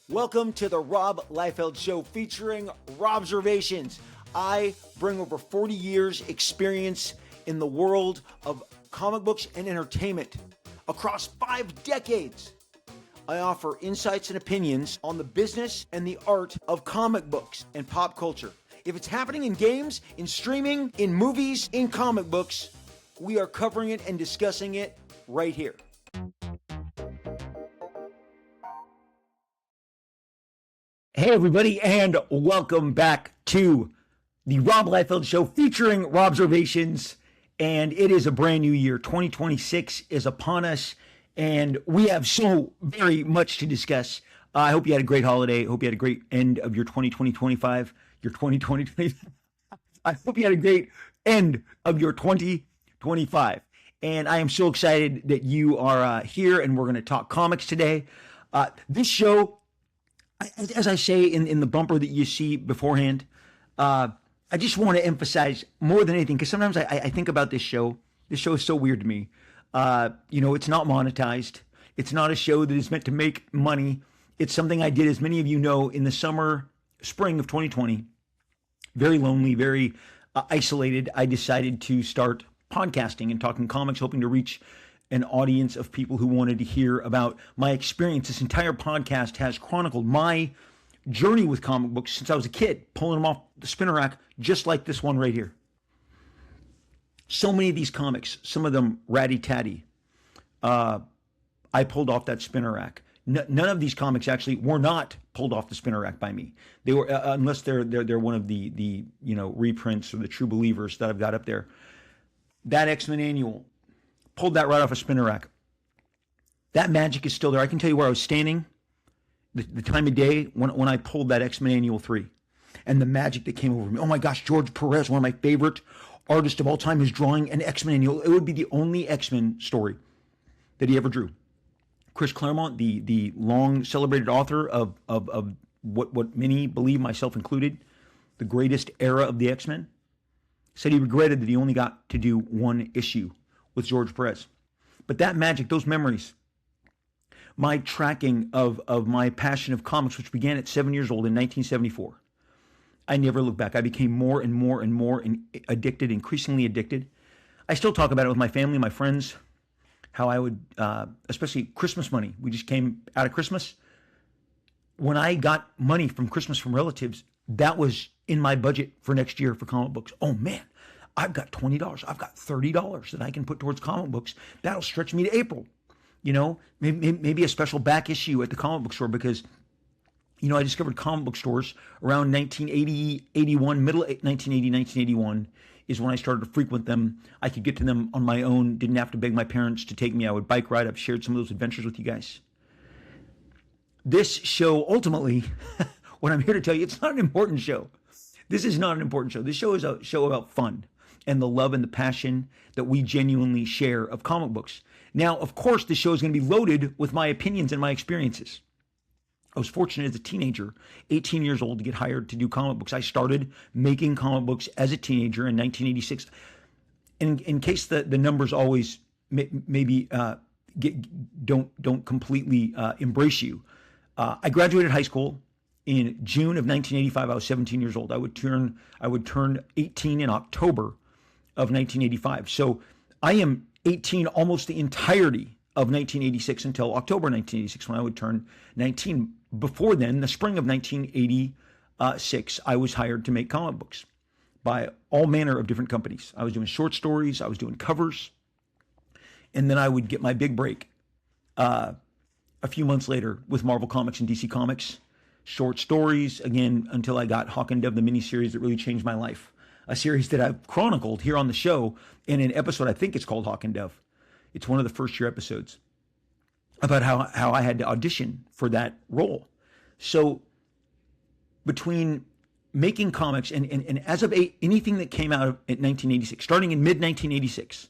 Welcome to the Rob Liefeld Show featuring Robservations. I bring over 40 years experience in the world of comic books and entertainment. Across 5 decades, I offer insights and opinions on the business and the art of comic books and pop culture. If it's happening in games, in streaming, in movies, in comic books, we are covering it and discussing it right here. Hey everybody, and welcome back to the Rob Liefeld Show featuring Robservations. And it is a brand new year. 2026 is upon us, and we have so very much to discuss. I hope you had a great holiday. I hope you had a great end of your 2025. I hope you had a great end of your 2025. And I am so excited that you are here, and we're going to talk comics today. This show, as I say in the bumper that you see beforehand, I just want to emphasize more than anything, because sometimes I think about this show. This show is so weird to me. It's not monetized. It's not a show that is meant to make money. It's something I did, as many of you know, in the spring of 2020. Very lonely, very isolated. I decided to start podcasting and talking comics, hoping to reach an audience of people who wanted to hear about my experience. This entire podcast has chronicled my journey with comic books since I was a kid, pulling them off the spinner rack, just like this one right here. So many of these comics, some of them ratty-tatty, I pulled off that spinner rack. None of these comics actually were not pulled off the spinner rack by me. They were, unless they're one of the reprints or the true believers that I've got up there. That X-Men annual, pulled that right off a spinner rack. That magic is still there. I can tell you where I was standing, the time of day when I pulled that X-Men Annual 3, and the magic that came over me. Oh my gosh, George Perez, one of my favorite artists of all time, is drawing an X-Men Annual. It would be the only X-Men story that he ever drew. Chris Claremont, the long celebrated author of what many believe, myself included, the greatest era of the X-Men, said he regretted that he only got to do one issue with George Perez. But that magic, those memories, my tracking of my passion of comics, which began at 7 years old in 1974, I never looked back. I became more and more and more addicted, increasingly addicted. I still talk about it with my family, my friends, how I would, especially Christmas money. We just came out of Christmas. When I got money from Christmas from relatives, that was in my budget for next year for comic books. Oh man, I've got $20. I've got $30 that I can put towards comic books. That'll stretch me to April. Maybe a special back issue at the comic book store, because, I discovered comic book stores around 1980, 81, middle 1980, 1981 is when I started to frequent them. I could get to them on my own, didn't have to beg my parents to take me. I would bike ride. I've shared some of those adventures with you guys. This show, ultimately, what I'm here to tell you, it's not an important show. This is not an important show. This show is a show about fun and the love and the passion that we genuinely share of comic books. Now, of course, this show is going to be loaded with my opinions and my experiences. I was fortunate as a teenager, 18 years old, to get hired to do comic books. I started making comic books as a teenager in 1986. In case the numbers always maybe don't completely embrace you, I graduated high school in June of 1985. I was 17 years old. I would turn 18 in October of 1985. So I am 18 almost the entirety of 1986 until October 1986, when I would turn 19. Before then, the spring of 1986, I was hired to make comic books by all manner of different companies. I was doing short stories, I was doing covers, and then I would get my big break a few months later with Marvel Comics and DC Comics. Short stories, again, until I got Hawk and Dove, the miniseries that really changed my life. A series that I've chronicled here on the show in an episode, I think it's called Hawk and Dove. It's one of the first year episodes about how I had to audition for that role. So between making comics and as of anything that came out at 1986, starting in mid-1986,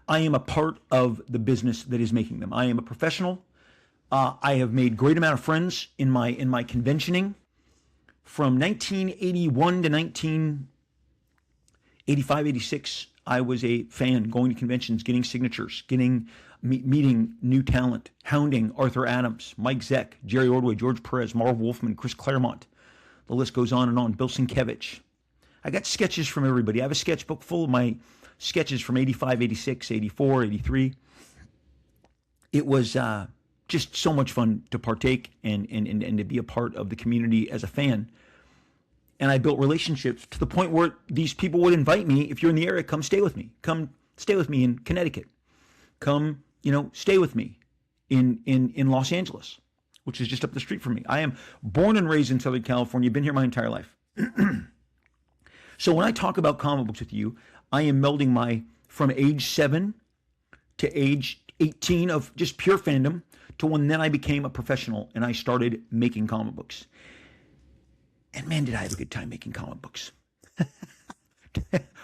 I am a part of the business that is making them. I am a professional. I have made great amount of friends in my conventioning. From 1981 to 1985, 86, I was a fan, going to conventions, getting signatures, getting meeting new talent, hounding Arthur Adams, Mike Zeck, Jerry Ordway, George Perez, Marv Wolfman, Chris Claremont. The list goes on and on. Bill Sienkiewicz. I got sketches from everybody. I have a sketchbook full of my sketches from 85, 86, 84, 83. It was just so much fun to partake and to be a part of the community as a fan. And I built relationships to the point where these people would invite me, if you're in the area, come stay with me. Come stay with me in Connecticut. Come, stay with me in Los Angeles, which is just up the street from me. I am born and raised in Southern California, been here my entire life. So when I talk about comic books with you, I am melding from age 7 to age 18 of just pure fandom to when then I became a professional and I started making comic books. And man, did I have a good time making comic books.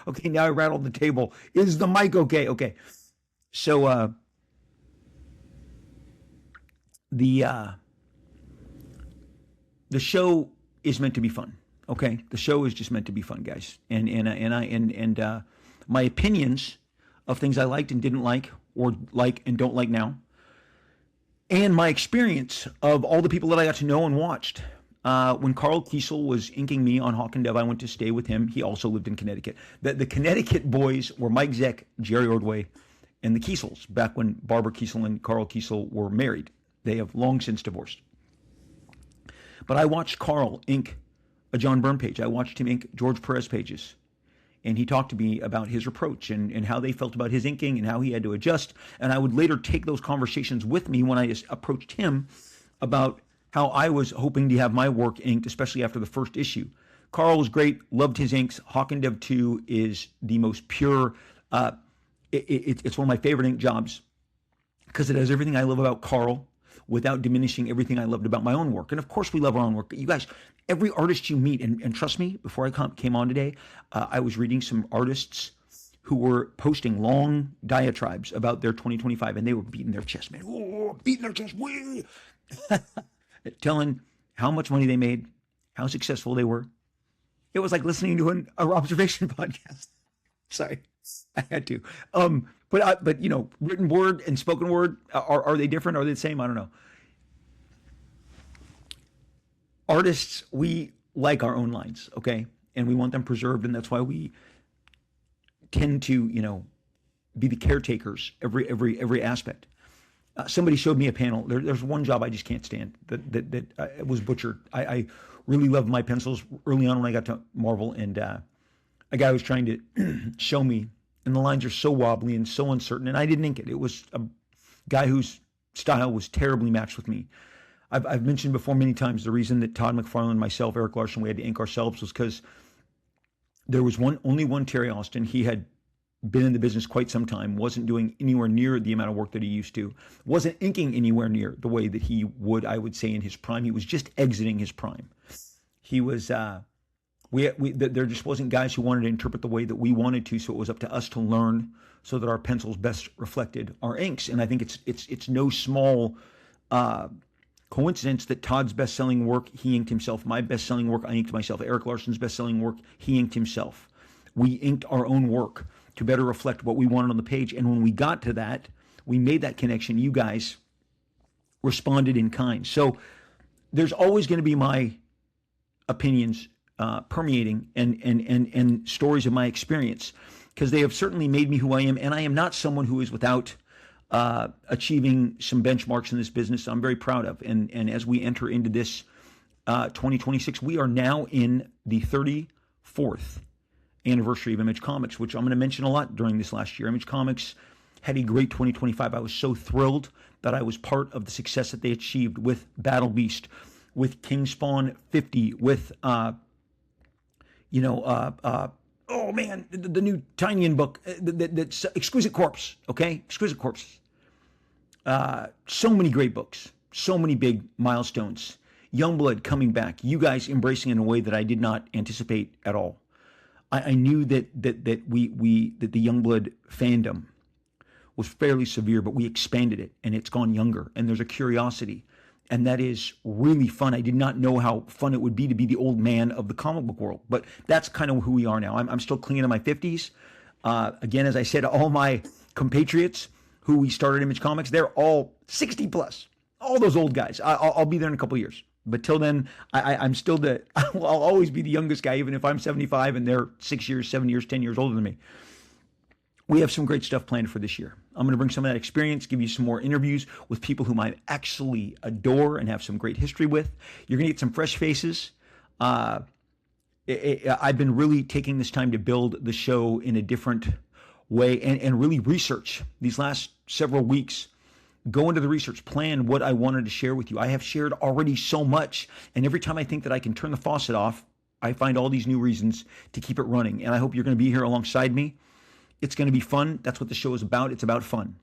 Okay, now I rattled the table. Is the mic okay? Okay. So the show is meant to be fun. Okay, the show is just meant to be fun, guys. And my opinions of things I liked and didn't like, or like and don't like now, and my experience of all the people that I got to know and watched. When Carl Kiesel was inking me on Hawk and Dove, I went to stay with him. He also lived in Connecticut. The Connecticut boys were Mike Zeck, Jerry Ordway, and the Kiesels, back when Barbara Kiesel and Carl Kiesel were married. They have long since divorced. But I watched Carl ink a John Byrne page. I watched him ink George Perez pages. And he talked to me about his approach and how they felt about his inking and how he had to adjust. And I would later take those conversations with me when I approached him about how I was hoping to have my work inked, especially after the first issue. Carl was great, loved his inks. Hawk and Dove 2 is the most pure, it's one of my favorite ink jobs because it has everything I love about Carl without diminishing everything I loved about my own work. And of course we love our own work. You guys, every artist you meet, and trust me, before I came on today, I was reading some artists who were posting long diatribes about their 2025, and they were beating their chest, man. Oh, beating their chest, telling how much money they made, how successful they were. It was like listening to an observation podcast. Sorry, I had to. But written word and spoken word, are they different? Are they the same? I don't know. Artists, we like our own lines, okay? And we want them preserved, and that's why we tend to, be the caretakers every aspect. Somebody showed me a panel. There's one job I just can't stand that was butchered. I really loved my pencils early on when I got to Marvel, and a guy was trying to show me, and the lines are so wobbly and so uncertain, and I didn't ink it. It was a guy whose style was terribly matched with me. I've mentioned before many times the reason that Todd McFarlane, myself, Eric Larson, we had to ink ourselves was because there was only one Terry Austin. He had been in the business quite some time, wasn't doing anywhere near the amount of work that he used to, wasn't inking anywhere near the way that he would, I would say, in his prime. He was just exiting his prime. He was, there just wasn't guys who wanted to interpret the way that we wanted to, so it was up to us to learn so that our pencils best reflected our inks. And I think it's no small coincidence that Todd's best-selling work, he inked himself. My best-selling work, I inked myself. Eric Larson's best-selling work, he inked himself. We inked our own work to better reflect what we wanted on the page. And when we got to that, we made that connection. You guys responded in kind. So there's always going to be my opinions permeating and stories of my experience, because they have certainly made me who I am. And I am not someone who is without achieving some benchmarks in this business I'm very proud of. And as we enter into this 2026, we are now in the 34th anniversary of Image Comics, which I'm going to mention a lot during this last year. Image Comics had a great 2025. I was so thrilled that I was part of the success that they achieved with Battle Beast, with King Spawn 50, with oh man, the new Tynion book, that's Exquisite Corpse, okay? Exquisite Corpse. So many great books, so many big milestones. Youngblood coming back, you guys embracing in a way that I did not anticipate at all. I knew that the Youngblood fandom was fairly severe, but we expanded it, and it's gone younger, and there's a curiosity, and that is really fun. I did not know how fun it would be to be the old man of the comic book world, but that's kind of who we are now. I'm still clinging to my 50s. Again, as I said, all my compatriots who we started Image Comics, they're all 60 plus. All those old guys. I'll be there in a couple of years. But till then, I'm still I'll always be the youngest guy, even if I'm 75 and they're 6 years, 7 years, 10 years older than me. We have some great stuff planned for this year. I'm going to bring some of that experience, give you some more interviews with people whom I actually adore and have some great history with. You're going to get some fresh faces. I've been really taking this time to build the show in a different way and really research these last several weeks. Go into the research, plan what I wanted to share with you. I have shared already so much, and every time I think that I can turn the faucet off, I find all these new reasons to keep it running. And I hope you're going to be here alongside me. It's going to be fun. That's what the show is about. It's about fun.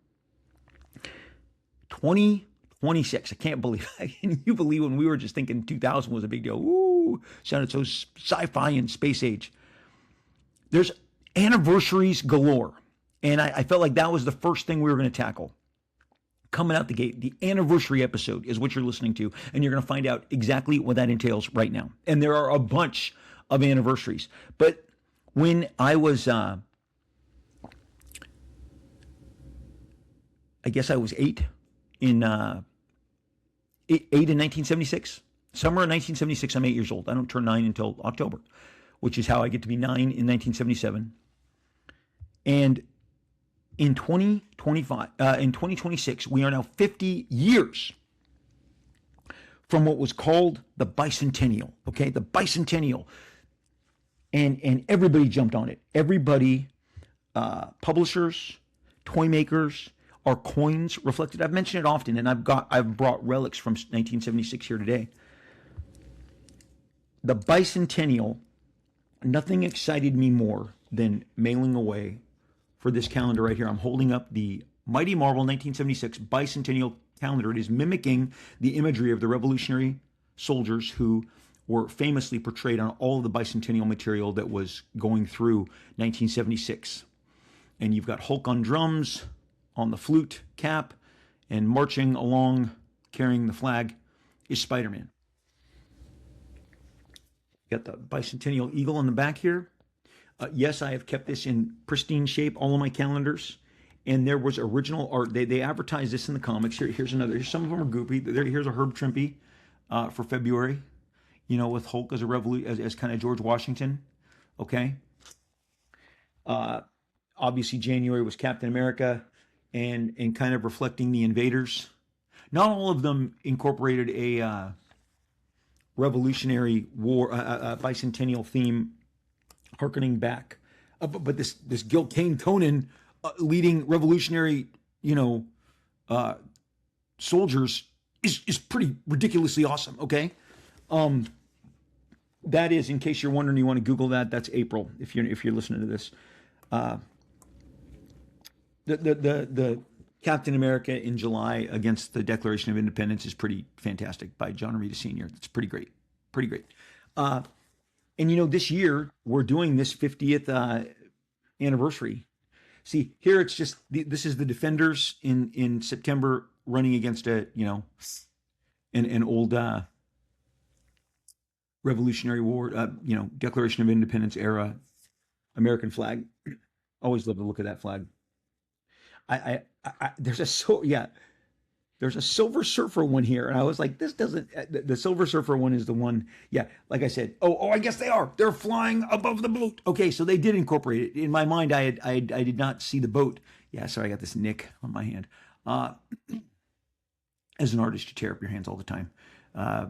2026. I can't believe it. Can you believe when we were just thinking 2000 was a big deal? Ooh, sounded so sci-fi and space age. There's anniversaries galore. And I felt like that was the first thing we were going to tackle. Coming out the gate, the anniversary episode is what you're listening to. And you're going to find out exactly what that entails right now. And there are a bunch of anniversaries. But when I was... I guess I was 8 in 1976. Summer of 1976, I'm 8 years old. I don't turn 9 until October, which is how I get to be 9 in 1977. And in 2026, we are now 50 years from what was called the bicentennial. Okay, the bicentennial, and everybody jumped on it. Everybody, publishers, toy makers. Our coins reflected. I've mentioned it often, and I've brought relics from 1976 here today. The bicentennial, nothing excited me more than mailing away for this calendar right here. I'm holding up the Mighty Marvel 1976 bicentennial calendar. It is mimicking the imagery of the Revolutionary soldiers who were famously portrayed on all of the bicentennial material that was going through 1976. And you've got Hulk on drums, on the flute cap, and marching along carrying the flag is Spider-Man. Got the bicentennial eagle on the back here. Yes, I have kept this in pristine shape, all of my calendars. And there was original art. They advertised this in the comics. Here's another. Here's some of them are goopy. Here's a Herb Trimpe for February, with Hulk as as kind of George Washington. Okay. Obviously, January was Captain America. And kind of reflecting the invaders. Not all of them incorporated a Revolutionary War, bicentennial theme, harkening back. But this Gil Kane Conan leading revolutionary, soldiers is pretty ridiculously awesome. Okay, that is, in case you're wondering, you want to Google that. That's April. If you're listening to this. The Captain America in July against the Declaration of Independence is pretty fantastic by John Romita Sr. It's pretty great. And this year we're doing this 50th anniversary. See, here it's just this is the Defenders in September running against an old Revolutionary War, Declaration of Independence era American flag. Always love the look of that flag. There's a Silver Surfer one here, and I was like, this doesn't. The Silver Surfer one is the one. Yeah, like I said. Oh, I guess they are. They're flying above the boat. Okay, so they did incorporate it. In my mind, I did not see the boat. Yeah, sorry, I got this nick on my hand. As an artist, you tear up your hands all the time. I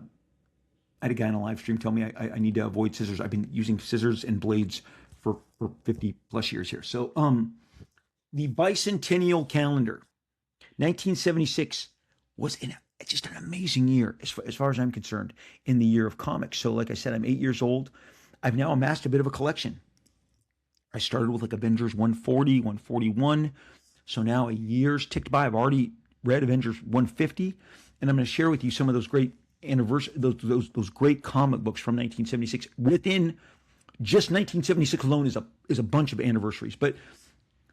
had a guy on a live stream tell me I need to avoid scissors. I've been using scissors and blades for 50 plus years here. So, the bicentennial calendar, 1976 was just an amazing year as far as I'm concerned in the year of comics. So like I said, I'm 8 years old. I've now amassed a bit of a collection. I started with like Avengers 140, 141. So now a year's ticked by. I've already read Avengers 150, and I'm going to share with you some of those great those great comic books from 1976. Within just 1976 alone is a bunch of anniversaries. But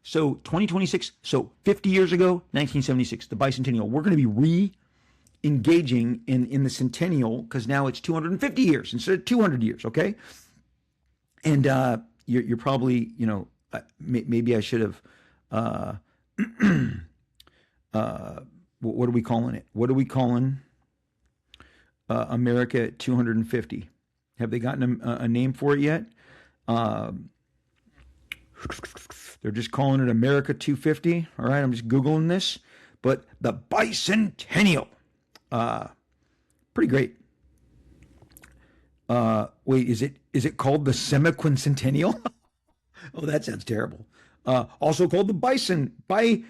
so 2026, so 50 years ago, 1976, the bicentennial. We're going to be re-engaging in the centennial because now it's 250 years instead of 200 years, okay? And you're probably, maybe I should have Uh, what are we calling it? What are we calling America at 250? Have they gotten a name for it yet? Um, they're just calling it America 250. All right, I'm just Googling this. But the bicentennial. Uh, Pretty great. Wait, is it called the semiquincentennial? Oh, that sounds terrible. Also called the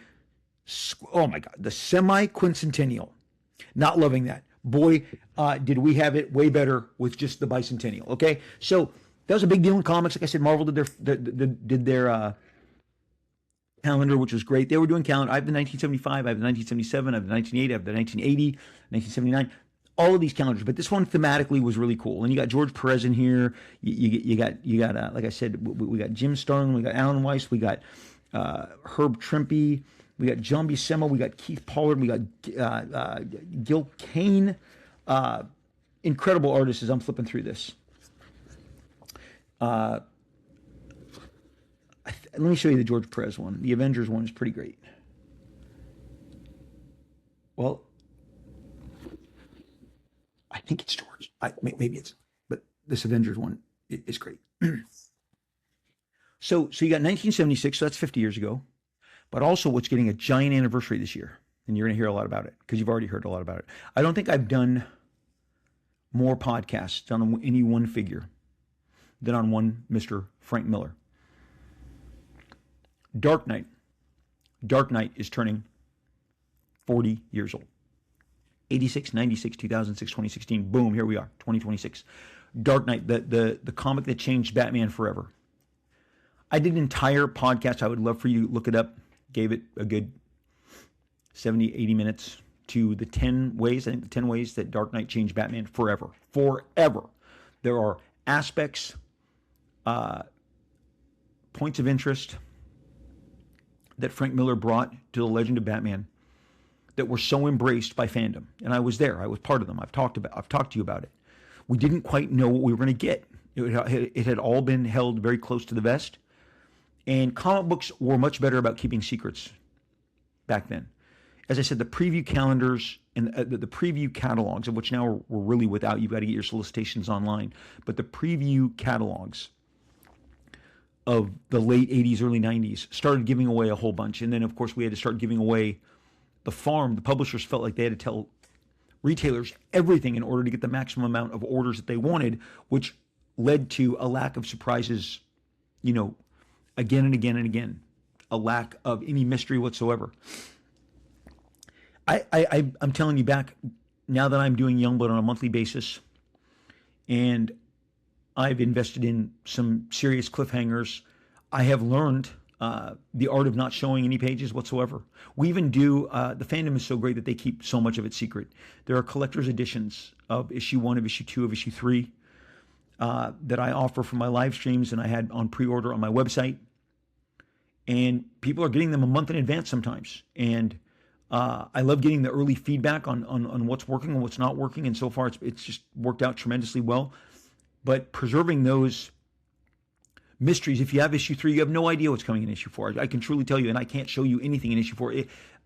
oh my God, the semi-quincentennial. Not loving that. Boy, did we have it way better with just the bicentennial. Okay, so that was a big deal in comics. Like I said, Marvel did their calendar, which was great. They were doing calendar. I have the 1975, I have the 1977, I have the 1980, I have the 1980, 1979. All of these calendars, but this one thematically was really cool. And you got George Perez in here. You got like I said, we got Jim Starlin, we got Alan Weiss, we got Herb Trimpe, we got John Buscema, we got Keith Pollard, we got Gil Kane. Incredible artists as I'm flipping through this. Let me show you the George Perez one. The Avengers one is pretty great. Well, I think it's George. Maybe it's, but this Avengers one is great. So you got 1976, so that's 50 years ago. But also what's getting a giant anniversary this year, and you're going to hear a lot about it because you've already heard a lot about it. I don't think I've done more podcasts on any one figure than on one Mr. Frank Miller. Dark Knight. Dark Knight is turning 40 years old. 86, 96, 2006, 2016. Boom, here we are, 2026. Dark Knight, the comic that changed Batman forever. I did an entire podcast. I would love for you to look it up. Gave it a good 70, 80 minutes to the 10 ways, I think the 10 ways that Dark Knight changed Batman forever. Forever. There are aspects, points of interest that Frank Miller brought to the Legend of Batman that were so embraced by fandom. And I was there. I was part of them. I've talked to you about it. We didn't quite know what we were going to get. It had all been held very close to the vest. And comic books were much better about keeping secrets back then. As I said, the preview calendars and the preview catalogs, of which now we're really without, you've got to get your solicitations online, but the preview catalogs of the late 80s, early 90s started giving away a whole bunch. And then, of course, we had to start giving away the farm. The publishers felt like they had to tell retailers everything in order to get the maximum amount of orders that they wanted, which led to a lack of surprises, again and again and again, a lack of any mystery whatsoever. I'm telling you back, now that I'm doing Youngblood on a monthly basis, and I've invested in some serious cliffhangers, I have learned the art of not showing any pages whatsoever. We even do, the fandom is so great that they keep so much of it secret. There are collector's editions of issue 1, of issue 2, of issue 3 that I offer for my live streams, and I had on pre-order on my website. And people are getting them a month in advance sometimes. And I love getting the early feedback on what's working and what's not working. And so far, it's just worked out tremendously well. But preserving those mysteries, if you have issue 3, you have no idea what's coming in issue 4. I can truly tell you, and I can't show you anything in issue 4.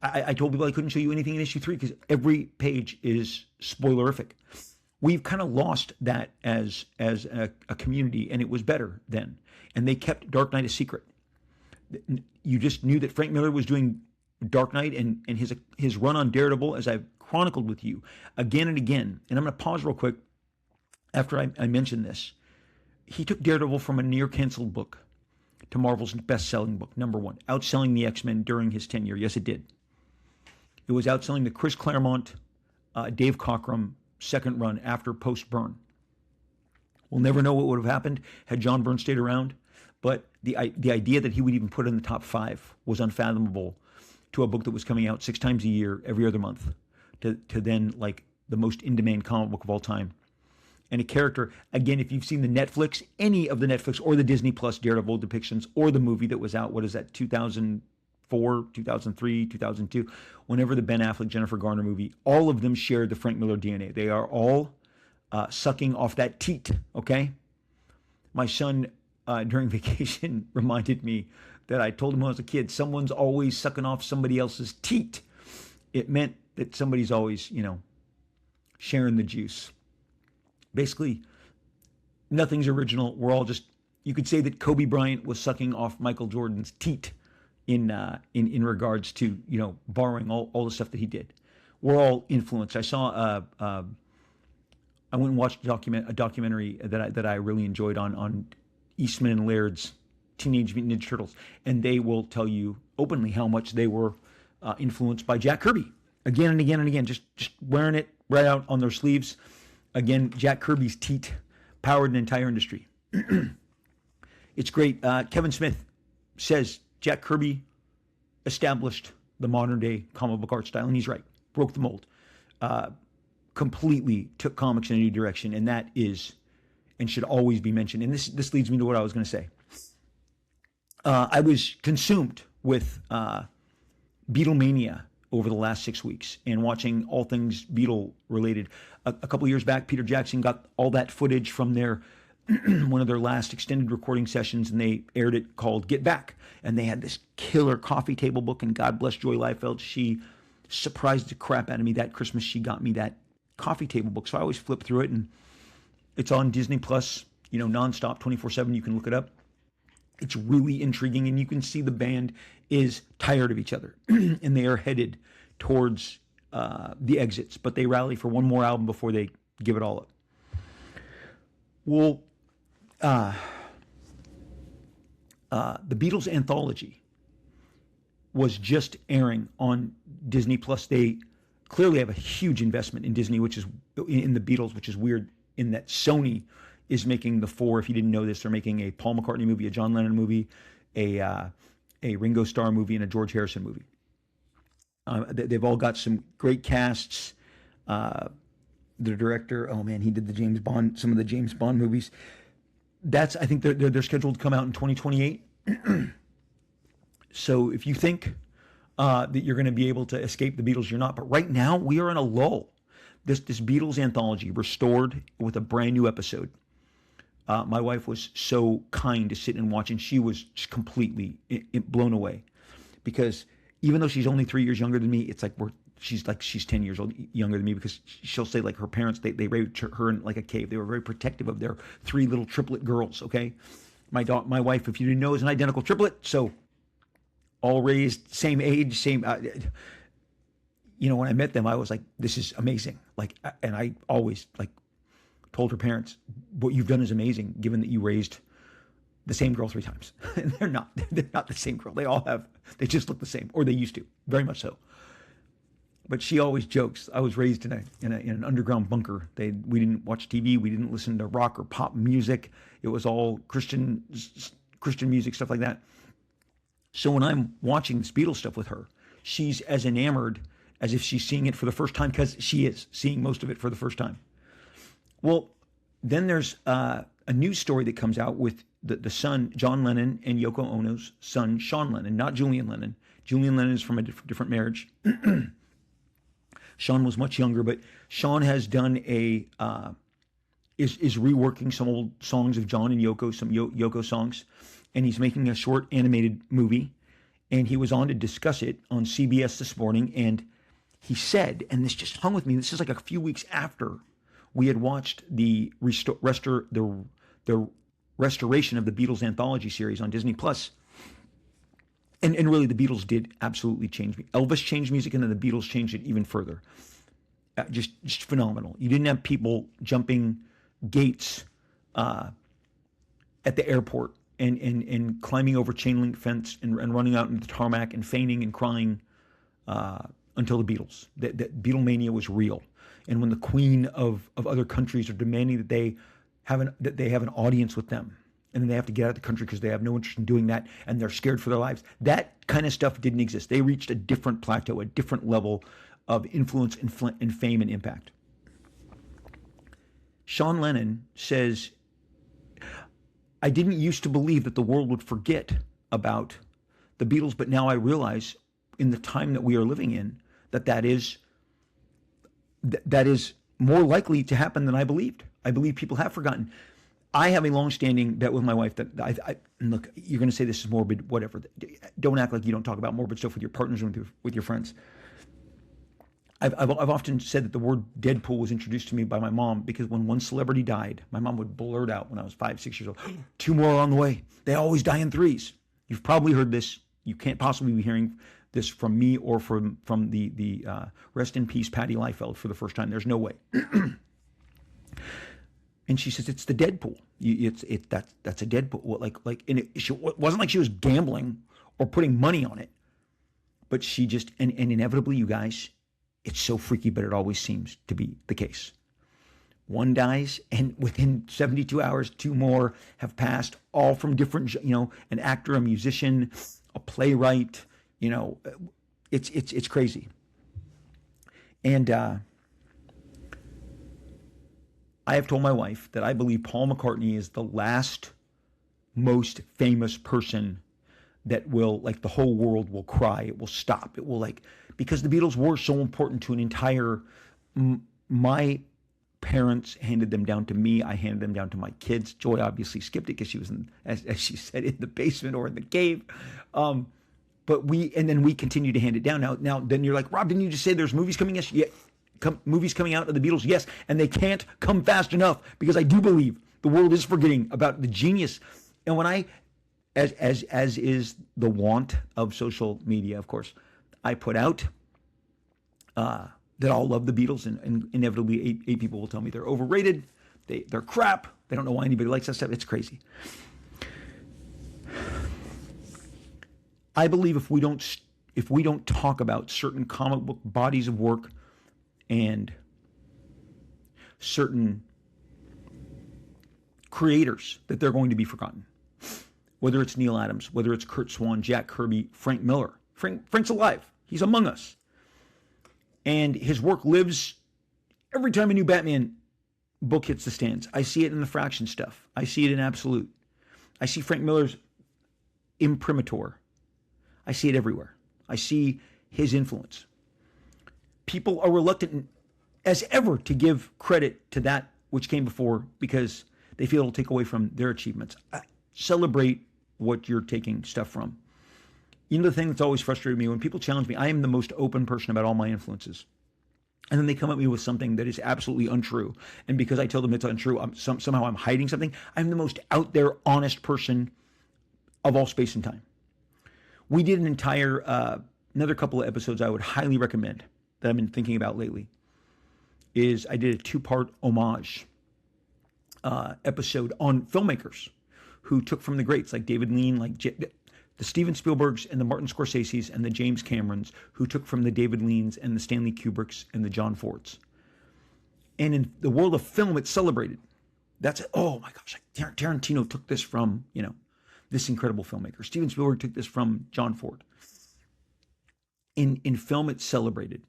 I told people I couldn't show you anything in issue 3 because every page is spoilerific. We've kind of lost that as a community, and it was better then. And they kept Dark Knight a secret. You just knew that Frank Miller was doing Dark Knight and his run on Daredevil, as I've chronicled with you again and again. And I'm going to pause real quick after I mention this. He took Daredevil from a near-canceled book to Marvel's best-selling book, #1, outselling the X-Men during his tenure. Yes, it did. It was outselling the Chris Claremont, Dave Cockrum second run after post-Byrne. We'll never know what would have happened had John Byrne stayed around, but the idea that he would even put it in the top 5 was unfathomable to a book that was coming out 6 times a year, every other month, to then like the most in-demand comic book of all time. And a character, again, if you've seen the Netflix, any of the Netflix or the Disney Plus Daredevil depictions, or the movie that was out, what is that, 2004, 2003, 2002, whenever the Ben Affleck, Jennifer Garner movie, all of them shared the Frank Miller DNA. They are all sucking off that teat, okay? My son, during vacation, reminded me that I told him when I was a kid, someone's always sucking off somebody else's teat. it meant that somebody's always, sharing the juice. Basically, nothing's original. We're all just, you could say that Kobe Bryant was sucking off Michael Jordan's teat in regards to, borrowing all the stuff that he did. We're all influenced. I went and watched a documentary that I really enjoyed on Eastman and Laird's Teenage Mutant Ninja Turtles, and they will tell you openly how much they were influenced by Jack Kirby again and again and again, just wearing it right out on their sleeves. Again, Jack Kirby's teat powered an entire industry. It's great. Kevin Smith says Jack Kirby established the modern day comic book art style, and he's right. Broke the mold. Completely took comics in a new direction, and that is and should always be mentioned. And this leads me to what I was going to say. I was consumed with Beatlemania over the last 6 weeks and watching all things Beatle related. A couple years back, Peter Jackson got all that footage from their one of their last extended recording sessions, and they aired it called Get Back. And they had this killer coffee table book, and God bless Joy Liefeld. She surprised the crap out of me that Christmas. She got me that coffee table book. So I always flip through it, and it's on Disney Plus, nonstop, 24/7. You can look it up. It's really intriguing, and you can see the band is tired of each other, and they are headed towards the exits, but they rally for one more album before they give it all up. Well, the Beatles anthology was just airing on Disney Plus. They clearly have a huge investment in Disney, which is in the Beatles, which is weird in that Sony is making the four. If you didn't know this, they're making a Paul McCartney movie, a John Lennon movie, a Ringo Starr movie, and a George Harrison movie. They've all got some great casts. The director, oh man, he did some of the James Bond movies. I think they're scheduled to come out in 2028. So if you think that you're going to be able to escape the Beatles, you're not. But right now, we are in a lull. This Beatles anthology restored with a brand new episode. My wife was so kind to sit and watch, and she was just completely blown away, because even though she's only 3 years younger than me, it's like she's 10 years younger than me, because she'll say like her parents, they raised her in like a cave. They were very protective of their 3 little triplet girls. Okay, my wife, if you didn't know, is an identical triplet. So all raised same age, same. When I met them, I was like, this is amazing. Like, and I always told her parents, what you've done is amazing, given that you raised the same girl 3 times. And they're not the same girl. They just look the same, or they used to, very much so. But she always jokes, I was raised in an underground bunker. We didn't watch TV. We didn't listen to rock or pop music. It was all Christian music, stuff like that. So when I'm watching this Beatles stuff with her, she's as enamored as if she's seeing it for the first time, because she is seeing most of it for the first time. Well, then there's a news story that comes out with the son, John Lennon, and Yoko Ono's son, Sean Lennon, not Julian Lennon. Julian Lennon is from a different marriage. Sean was much younger, but Sean has done is reworking some old songs of John and Yoko, some Yoko songs, and he's making a short animated movie. And he was on to discuss it on CBS this morning, and he said, and this just hung with me. This is like a few weeks after we had watched the restoration of the Beatles anthology series on Disney Plus. And really, the Beatles did absolutely change me. Elvis changed music, and then the Beatles changed it even further. Just phenomenal. You didn't have people jumping gates at the airport and climbing over chain link fence and running out into the tarmac and fainting and crying until the Beatles. That Beatlemania was real. And when the queen of other countries are demanding that they have an audience with them, and then they have to get out of the country because they have no interest in doing that, and they're scared for their lives. That kind of stuff didn't exist. They reached a different plateau, a different level of influence and fame and impact. Sean Lennon says, I didn't used to believe that the world would forget about the Beatles, but now I realize in the time that we are living in that is more likely to happen than I believed. I believe people have forgotten. I have a long-standing bet with my wife that look, you're going to say this is morbid, whatever. Don't act like you don't talk about morbid stuff with your partners and with your friends. I've often said that the word Deadpool was introduced to me by my mom because when one celebrity died, my mom would blurt out when I was 5, 6 years old, two more are on the way. They always die in threes. You've probably heard this. You can't possibly be hearing this from me or from the rest in peace Patty Liefeld for the first time. There's no way. And she says it's the Deadpool. That's a Deadpool. And it wasn't like she was gambling or putting money on it, but she just and inevitably, you guys, it's so freaky, but it always seems to be the case. One dies, and within 72 hours, two more have passed, all from different, an actor, a musician, a playwright. It's crazy. And I have told my wife that I believe Paul McCartney is the last most famous person that will, the whole world will cry. It will stop. It will, because the Beatles were so important to an entire, my parents handed them down to me. I handed them down to my kids. Joy obviously skipped it because she was, as she said, in the basement or in the cave. But we continue to hand it down. Now, then you're like, Rob, didn't you just say there's movies coming? Yes, yeah, movies coming out of the Beatles? Yes, and they can't come fast enough because I do believe the world is forgetting about the genius. And when I, as is the want of social media, of course, I put out that all love the Beatles, and inevitably eight people will tell me they're overrated, they're crap, they don't know why anybody likes that stuff. It's crazy. I believe if we don't talk about certain comic book bodies of work and certain creators, that they're going to be forgotten. Whether it's Neil Adams, whether it's Kurt Swan, Jack Kirby, Frank Miller. Frank's alive. He's among us. And his work lives every time a new Batman book hits the stands. I see it in the Fraction stuff. I see it in Absolute. I see Frank Miller's imprimatur. I see it everywhere. I see his influence. People are reluctant as ever to give credit to that which came before because they feel it'll take away from their achievements. Celebrate what you're taking stuff from. The thing that's always frustrated me when people challenge me, I am the most open person about all my influences. And then they come at me with something that is absolutely untrue. And because I tell them it's untrue, somehow I'm hiding something. I'm the most out there, honest person of all space and time. We did an entire, another couple of episodes I would highly recommend that I've been thinking about lately. I did a 2-part homage episode on filmmakers who took from the greats like David Lean, like the Steven Spielbergs and the Martin Scorseses and the James Camerons, who took from the David Leans and the Stanley Kubricks and the John Fords. And in the world of film, it's celebrated. Oh my gosh, Tarantino took this from, this incredible filmmaker. Steven Spielberg took this from John Ford. In film, it's celebrated.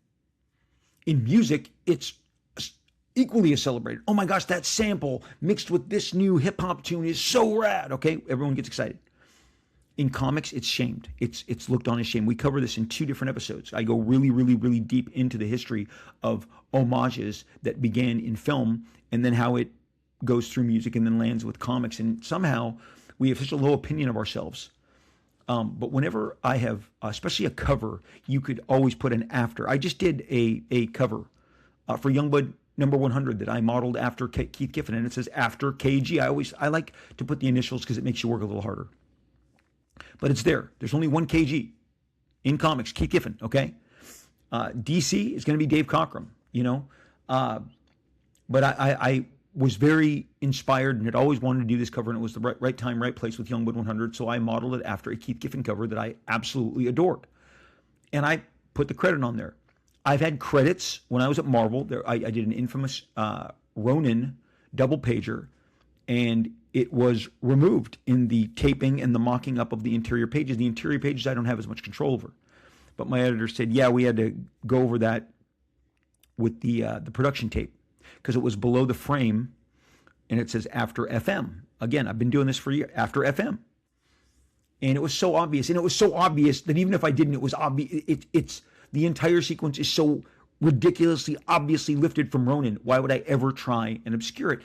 In music, it's equally as celebrated. Oh my gosh, that sample mixed with this new hip hop tune is so rad. Okay, everyone gets excited. In comics, it's shamed. It's looked on as shame. We cover this in 2 different episodes. I go really, really, really deep into the history of homages that began in film and then how it goes through music and then lands with comics. And somehow we have such a low opinion of ourselves. But whenever I have, especially a cover, you could always put an after. I just did a cover for Youngblood number 100 that I modeled after Keith Giffen, and it says after KG. I like to put the initials because it makes you work a little harder. But it's there. There's only one KG in comics, Keith Giffen, okay? DC is going to be Dave Cockrum, But I was very inspired and had always wanted to do this cover, and it was the right time, right place with Youngblood 100, so I modeled it after a Keith Giffen cover that I absolutely adored. And I put the credit on there. I've had credits when I was at Marvel. I did an infamous Ronin double pager, and it was removed in the taping and the mocking up of the interior pages. The interior pages I don't have as much control over. But my editor said, yeah, we had to go over that with the production tape because it was below the frame and it says after FM. Again, I've been doing this for a year, after FM. And it was so obvious. And it was so obvious that even if I didn't, it was obvious. It's the entire sequence is so ridiculously, obviously lifted from Ronin. Why would I ever try and obscure it?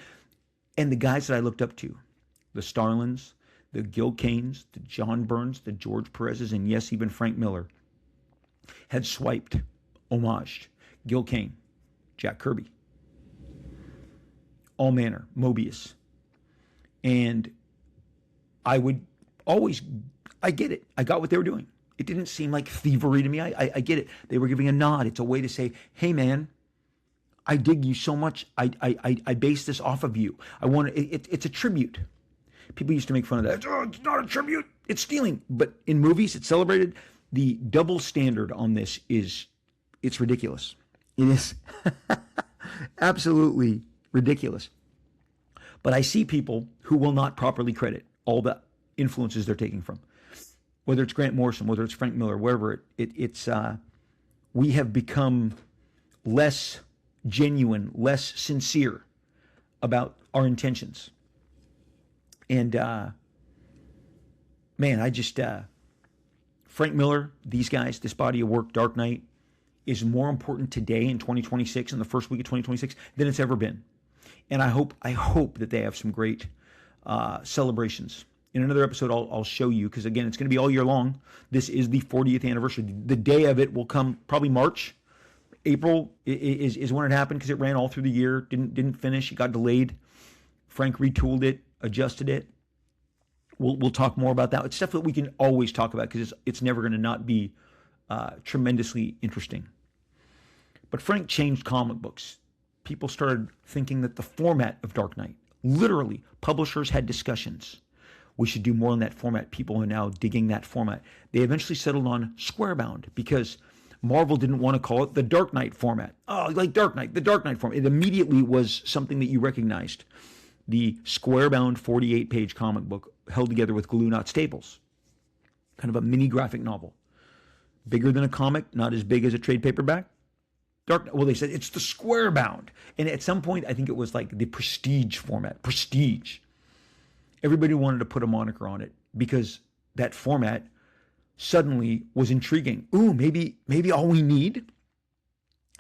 And the guys that I looked up to, the Starlins, the Gil Kanes, the John Burns, the George Perez's, and yes, even Frank Miller, had swiped, homaged, Gil Kane, Jack Kirby, All Manor, Mobius. And I would always, I get it. I got what they were doing. It didn't seem like thievery to me. I get it. They were giving a nod. It's a way to say, hey, man, I dig you so much. I base this off of you. I want it's a tribute. People used to make fun of that. Oh, it's not a tribute. It's stealing. But in movies, it's celebrated. The double standard on this it's ridiculous. It is absolutely ridiculous. But I see people who will not properly credit all the influences they're taking from. Whether it's Grant Morrison, whether it's Frank Miller, wherever we have become less genuine, less sincere about our intentions. And man, I just Frank Miller, these guys, this body of work, Dark Knight, is more important today in 2026, in the first week of 2026, than it's ever been. And I hope that they have some great celebrations. In another episode, I'll show you, because again, it's going to be all year long. This is the 40th anniversary. The day of it will come probably March. April is when it happened, because it ran all through the year. Didn't finish. It got delayed. Frank retooled it, adjusted it. We'll talk more about that. It's stuff that we can always talk about, because it's never going to not be tremendously interesting. But Frank changed comic books. People started thinking that the format of Dark Knight, literally, publishers had discussions. We should do more in that format. People are now digging that format. They eventually settled on square-bound, because Marvel didn't want to call it the Dark Knight format. Oh, like Dark Knight, the Dark Knight format. It immediately was something that you recognized. The square-bound 48-page comic book held together with glue, not staples. Kind of a mini graphic novel. Bigger than a comic, not as big as a trade paperback. Well, they said it's the square-bound. And at some point, I think it was like the prestige format. Prestige. Everybody wanted to put a moniker on it, because that format suddenly was intriguing. Ooh, maybe all we need,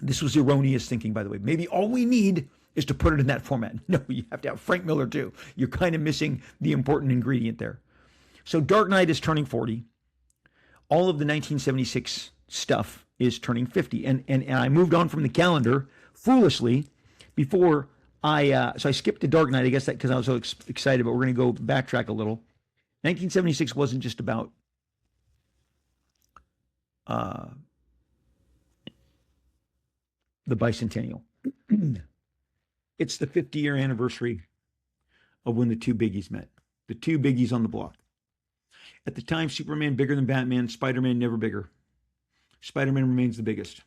this was erroneous thinking, by the way, maybe all we need is to put it in that format. No, you have to have Frank Miller too. You're kind of missing the important ingredient there. So Dark Knight is turning 40. All of the 1976 stuff is turning 50. And I moved on from the calendar foolishly before I skipped to Dark Knight, I guess, that because I was so excited, but we're going to go backtrack a little. 1976 wasn't just about the bicentennial. It's the 50-year anniversary of when the two biggies met. The two biggies on the block. At the time, Superman bigger than Batman, Spider-Man never bigger. Spider-Man remains the biggest.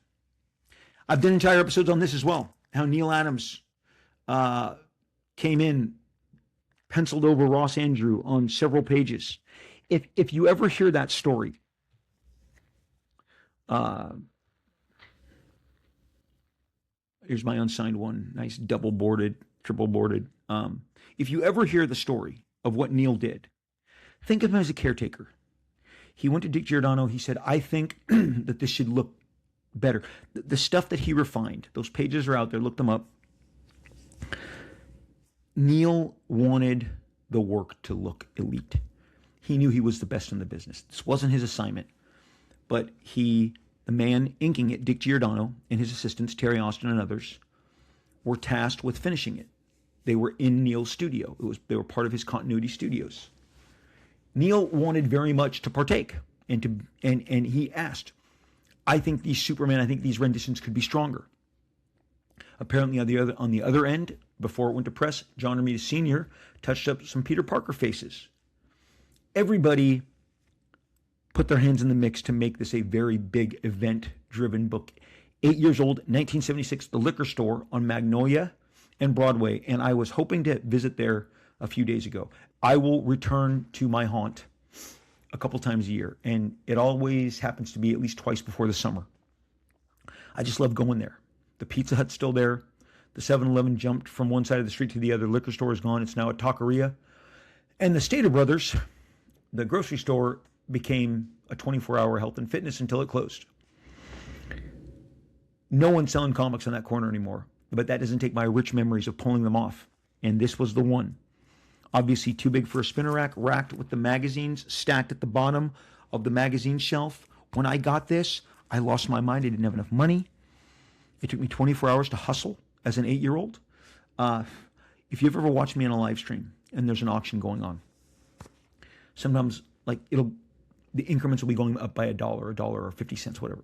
I've done entire episodes on this as well. How Neil Adams came in, penciled over Ross Andru on several pages. If you ever hear that story, here's my unsigned one, nice double boarded, triple boarded. If you ever hear the story of what Neil did, think of him as a caretaker. He went to Dick Giordano. He said, I think that this should look better. The stuff that he refined, those pages are out there, look them up. Neil wanted the work to look elite. He knew he was the best in the business. This wasn't his assignment. But the man inking it, Dick Giordano, and his assistants, Terry Austin and others, were tasked with finishing it. They were in Neil's studio. They were part of his continuity studios. Neil wanted very much to partake, and he asked, I think these renditions could be stronger. Apparently on the other end, before it went to press, John Romita Sr. touched up some Peter Parker faces. Everybody put their hands in the mix to make this a very big event-driven book. 8 years old, 1976, the liquor store on Magnolia and Broadway, and I was hoping to visit there a few days ago. I will return to my haunt a couple times a year, and it always happens to be at least twice before the summer. I just love going there. The Pizza Hut's still there. The 7-Eleven jumped from one side of the street to the other. Liquor store is gone. It's now a taqueria. And the Stater Brothers, the grocery store, became a 24-hour health and fitness until it closed. No one's selling comics on that corner anymore, but that doesn't take my rich memories of pulling them off. And this was the one. Obviously too big for a spinner rack, racked with the magazines, stacked at the bottom of the magazine shelf. When I got this, I lost my mind. I didn't have enough money. It took me 24 hours to hustle as an 8-year-old. If you've ever watched me on a live stream and there's an auction going on, sometimes like the increments will be going up by a dollar or 50 cents, whatever.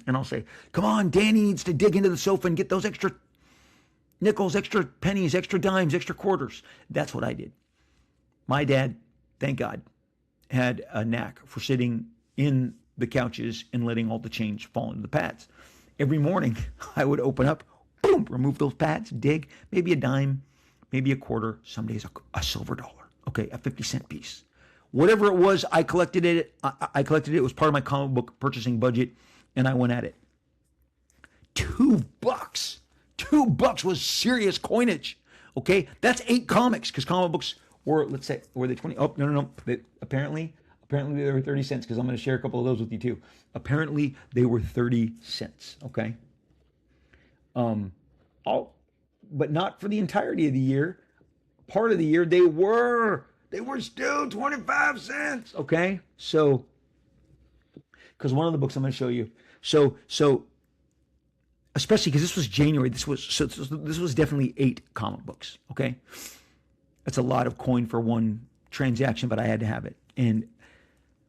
And I'll say, come on, Danny needs to dig into the sofa and get those extra nickels, extra pennies, extra dimes, extra quarters. That's what I did. My dad, thank God, had a knack for sitting in the couches and letting all the change fall into the pads. Every morning, I would open up, boom, remove those pads, dig, maybe a dime, maybe a quarter, some days a silver dollar, okay, a 50-cent piece. Whatever it was, I collected it. I collected it. It was part of my comic book purchasing budget, and I went at it. $2. $2 was serious coinage. Okay, that's 8 comics because comic books were, let's say, were they 20? Oh, no. Apparently they were 30 cents because I'm going to share a couple of those with you too. Apparently they were 30 cents. Okay. But not for the entirety of the year. Part of the year they were still 25 cents. Okay. So, because one of the books I'm going to show you. So especially because this was January. This was definitely 8 comic books. Okay. That's a lot of coin for one transaction, but I had to have it. And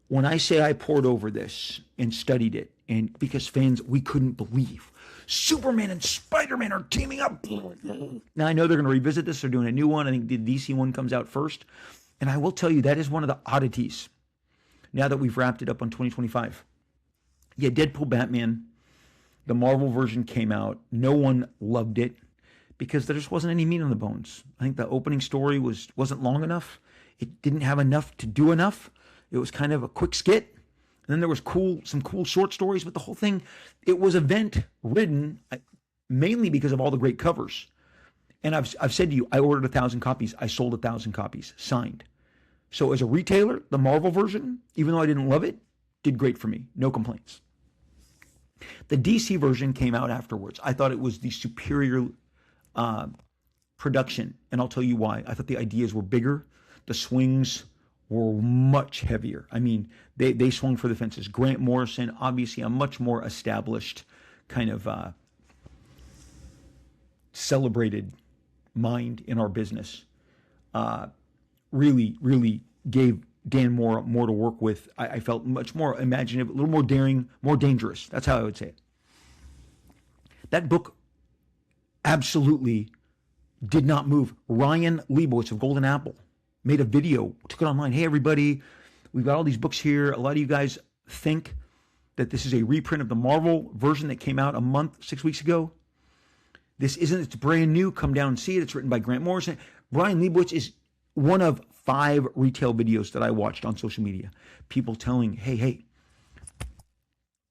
when I say I poured over this and studied it, and because fans, we couldn't believe Superman and Spider-Man are teaming up. Now I know they're going to revisit this. They're doing a new one. I think the DC one comes out first. And I will tell you, that is one of the oddities now that we've wrapped it up on 2025. Yeah, Deadpool Batman, the Marvel version came out. No one loved it because there just wasn't any meat on the bones. I think the opening story wasn't long enough. It didn't have enough to do enough. It was kind of a quick skit. And then there was some cool short stories, but the whole thing, it was event ridden mainly because of all the great covers. And I've said to you, I ordered 1,000 copies. I sold 1,000 copies signed. So as a retailer, the Marvel version, even though I didn't love it, did great for me. No complaints. The DC version came out afterwards. I thought it was the superior production. And I'll tell you why. I thought the ideas were bigger. The swings were much heavier. I mean, they swung for the fences. Grant Morrison, obviously a much more established kind of celebrated mind in our business, really gave Dan more to work with. I felt much more imaginative, a little more daring, more dangerous. That's how I would say it. That book absolutely did not move. Ryan Liefeld of Golden Apple made a video, took it online. Hey, everybody, we've got all these books here. A lot of you guys think that this is a reprint of the Marvel version that came out 6 weeks ago. This isn't. It's brand new. Come down and see it. It's written by Grant Morrison. Ryan Liefeld is one of 5 retail videos that I watched on social media. People telling, hey,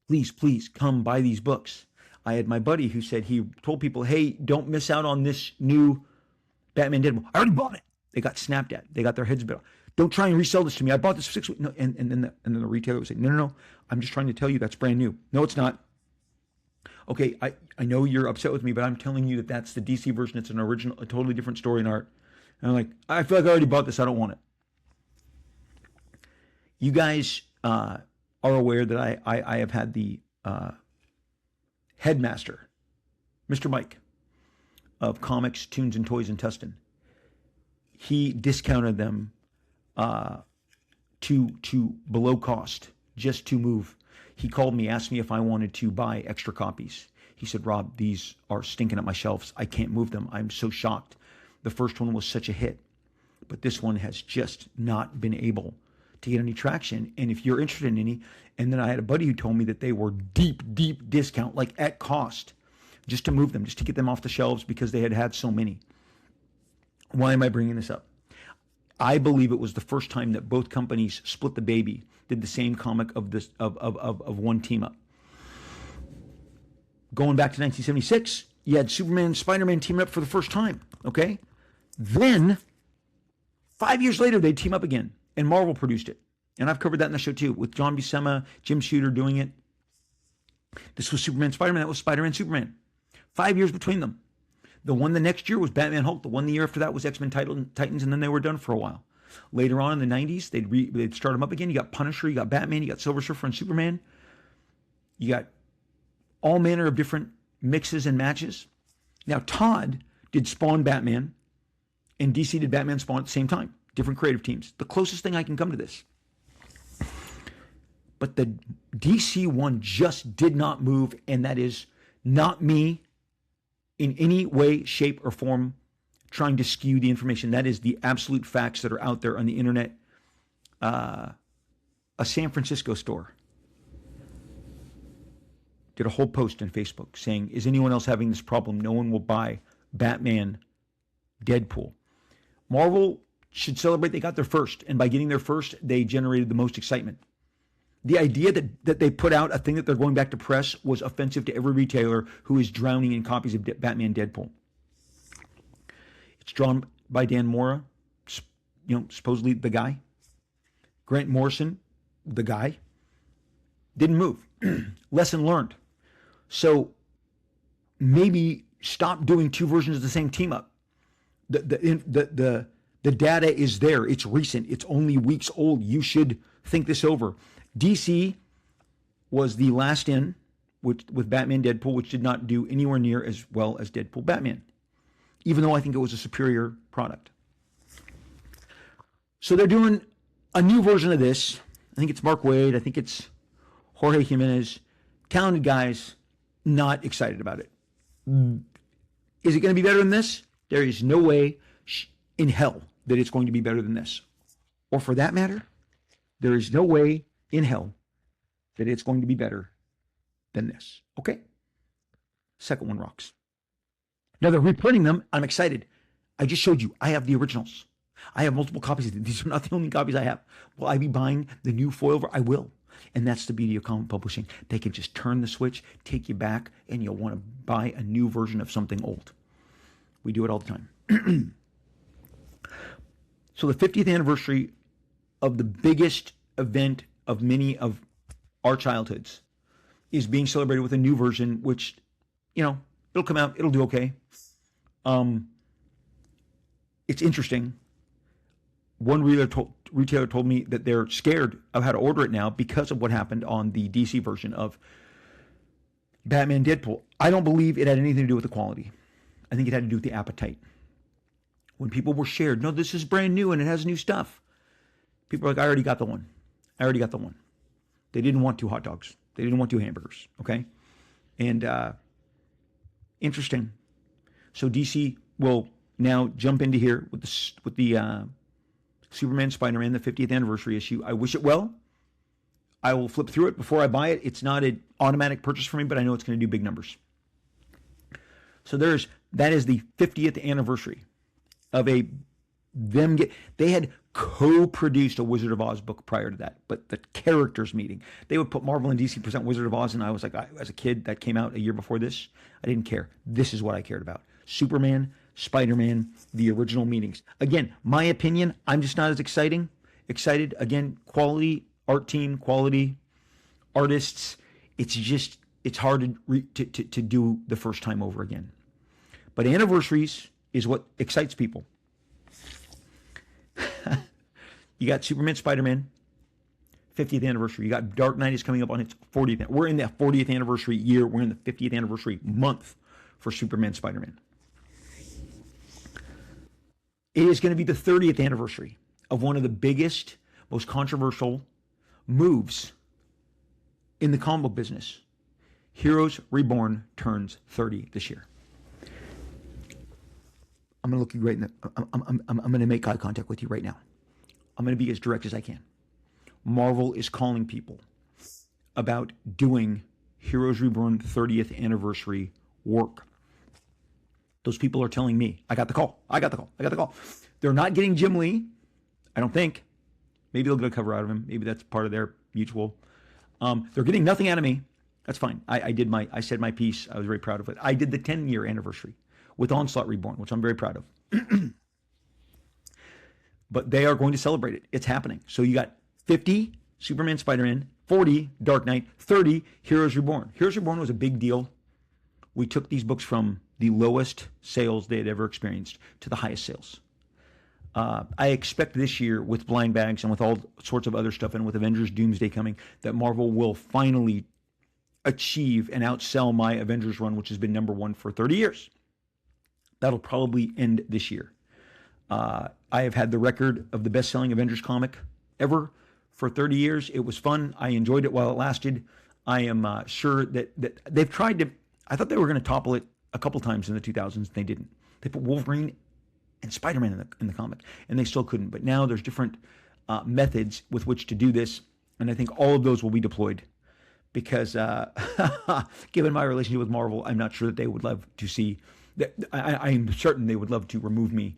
please come buy these books. I had my buddy who said he told people, hey, don't miss out on this new Batman Deadpool. I already bought it. They got snapped at. They got their heads bit off. Don't try and resell this to me. I bought this for 6 weeks. No, and then the retailer would say, no. I'm just trying to tell you that's brand new. No, it's not. Okay, I know you're upset with me, but I'm telling you that that's the DC version. It's an original, a totally different story and art. And I'm like, I feel like I already bought this. I don't want it. You guys are aware that I have had the headmaster, Mr. Mike, of Comics, Tunes, and Toys in Tustin. He discounted them to below cost just to move. He called me, asked me if I wanted to buy extra copies. He said, Rob, these are stinking at my shelves. I can't move them. I'm so shocked. The first one was such a hit, but this one has just not been able to get any traction. And if you're interested in any, and then I had a buddy who told me that they were deep discount, like at cost, just to move them, just to get them off the shelves because they had so many. Why am I bringing this up? I believe it was the first time that both companies split the baby, did the same comic of this of one team up. Going back to 1976, you had Superman and Spider-Man team up for the first time. Okay, then 5 years later they team up again, and Marvel produced it, and I've covered that in the show too, with John Buscema, Jim Shooter doing it. This was Superman, Spider-Man. That was Spider-Man, Superman. 5 years between them. The one the next year was Batman Hulk. The one the year after that was X-Men Titans, and then they were done for a while. Later on in the 90s, they'd start them up again. You got Punisher, you got Batman, you got Silver Surfer and Superman. You got all manner of different mixes and matches. Now, Todd did Spawn Batman, and DC did Batman Spawn at the same time. Different creative teams. The closest thing I can come to this. But the DC one just did not move, and that is not me in any way, shape, or form trying to skew the information. That is the absolute facts that are out there on the internet. A San Francisco store did a whole post on Facebook saying, is anyone else having this problem? No one will buy Batman Deadpool. Marvel should celebrate they got their first, and by getting their first, they generated the most excitement. The idea that they put out a thing that they're going back to press was offensive to every retailer who is drowning in copies of Batman Deadpool. It's drawn by Dan Mora, supposedly the guy. Grant Morrison, the guy. Didn't move. Lesson learned. So maybe stop doing two versions of the same team up. The data is there. It's recent. It's only weeks old. You should think this over. DC was the last in with Batman Deadpool, which did not do anywhere near as well as Deadpool Batman, even though I think it was a superior product. So they're doing a new version of this. I think it's Mark Waid. I think it's Jorge Jimenez. Talented guys, not excited about it. Is it going to be better than this? There is no way in hell that it's going to be better than this. Or for that matter, there is no way in hell that it's going to be better than this. Okay? Second one rocks. Now they're reprinting them. I'm excited. I just showed you. I have the originals. I have multiple copies of them. These are not the only copies I have. Will I be buying the new foil? I will. And that's the beauty of comic publishing. They can just turn the switch, take you back, and you'll want to buy a new version of something old. We do it all the time. So the 50th anniversary of the biggest event of many of our childhoods is being celebrated with a new version, which, it'll come out, it'll do okay. It's interesting. One retailer told me that they're scared of how to order it now because of what happened on the DC version of Batman Deadpool. I don't believe it had anything to do with the quality. I think it had to do with the appetite. When people were shared, no, this is brand new and it has new stuff. People are like, I already got the one. They didn't want 2 hot dogs. They didn't want 2 hamburgers. Okay. And interesting. So DC will now jump into here with the Superman Spider-Man, the 50th anniversary issue. I wish it well. I will flip through it before I buy it. It's not an automatic purchase for me, but I know it's going to do big numbers. So that is the 50th anniversary of they had co-produced a Wizard of Oz book prior to that, but the characters meeting, they would put Marvel and DC present Wizard of Oz, and I was like, as a kid, that came out a year before this. I didn't care. This is what I cared about. Superman, Spider-Man, the original meetings. Again, my opinion, I'm just not as excited. Again, quality art team, quality artists. It's hard to do the first time over again. But anniversaries is what excites people. You got Superman, Spider-Man, 50th anniversary. You got Dark Knight is coming up on its 40th. We're in the 40th anniversary year. We're in the 50th anniversary month for Superman, Spider-Man. It is going to be the 30th anniversary of one of the biggest, most controversial moves in the comic book business. Heroes Reborn turns 30 this year. I'm going to look you right in the, I'm going to make eye contact with you right now. I'm going to be as direct as I can. Marvel is calling people about doing Heroes Reborn 30th anniversary work. Those people are telling me, I got the call. They're not getting Jim Lee, I don't think. Maybe they'll get a cover out of him. Maybe that's part of their mutual. They're getting nothing out of me. That's fine. I said my piece. I was very proud of it. I did the 10-year anniversary with Onslaught Reborn, which I'm very proud of. But they are going to celebrate it. It's happening. So you got 50 Superman, Spider-Man, 40 Dark Knight, 30 Heroes Reborn. Heroes Reborn was a big deal. We took these books from the lowest sales they had ever experienced to the highest sales. I expect this year, with blind bags and with all sorts of other stuff, and with Avengers Doomsday coming, that Marvel will finally achieve and outsell my Avengers run, which has been number one for 30 years. That'll probably end this year. I have had the record of the best-selling Avengers comic ever for 30 years. It was fun. I enjoyed it while it lasted. I am sure that they've tried to. I thought they were going to topple it a couple times in the 2000s. They didn't. They put Wolverine and Spider-Man in the comic, and they still couldn't. But now there's different methods with which to do this, and I think all of those will be deployed. Because given my relationship with Marvel, I'm not sure that they would love to see that. I'm certain they would love to remove me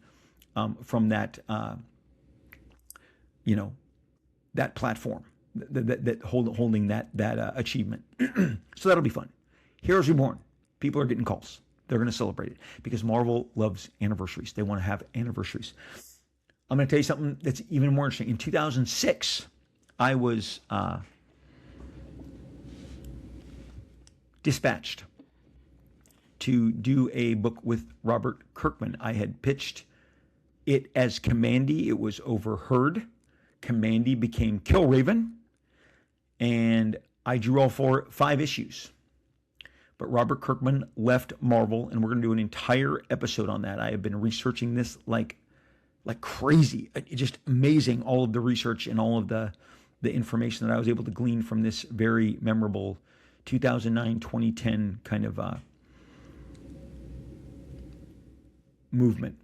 from that, that platform, that holding that achievement. So that'll be fun. Heroes Reborn. People are getting calls. They're going to celebrate it because Marvel loves anniversaries. They want to have anniversaries. I'm going to tell you something that's even more interesting. In 2006, I was dispatched to do a book with Robert Kirkman. I had pitched it as Commandy. It was overheard. Commandy became Killraven, and I drew all 5 issues. But Robert Kirkman left Marvel, and we're going to do an entire episode on that. I have been researching this like crazy. It's just amazing, all of the research and all of the information that I was able to glean from this very memorable 2009-2010 kind of movement,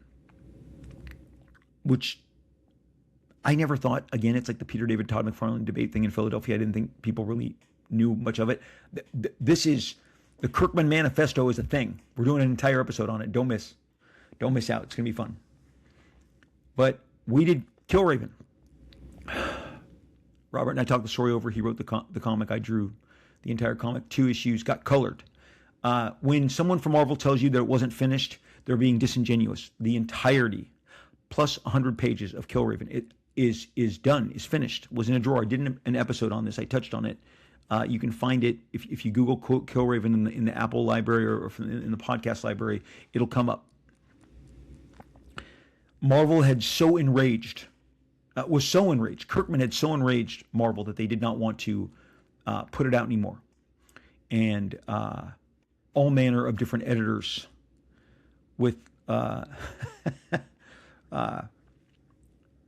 which I never thought, again, it's like the Peter David Todd McFarlane debate thing in Philadelphia. I didn't think people really knew much of it. This is, the Kirkman Manifesto is a thing. We're doing an entire episode on it. Don't miss out. It's going to be fun. But we did Killraven. Robert and I talked the story over. He wrote the comic. I drew the entire comic. 2 issues, got colored. When someone from Marvel tells you that it wasn't finished, they're being disingenuous. The entirety, plus 100 pages of Killraven, it is done, is finished, was in a drawer. I did an episode on this. I touched on it. You can find it if you Google Killraven in the Apple library or in the podcast library. It'll come up. Marvel had so enraged, Kirkman had so enraged Marvel that they did not want to put it out anymore. And all manner of different editors with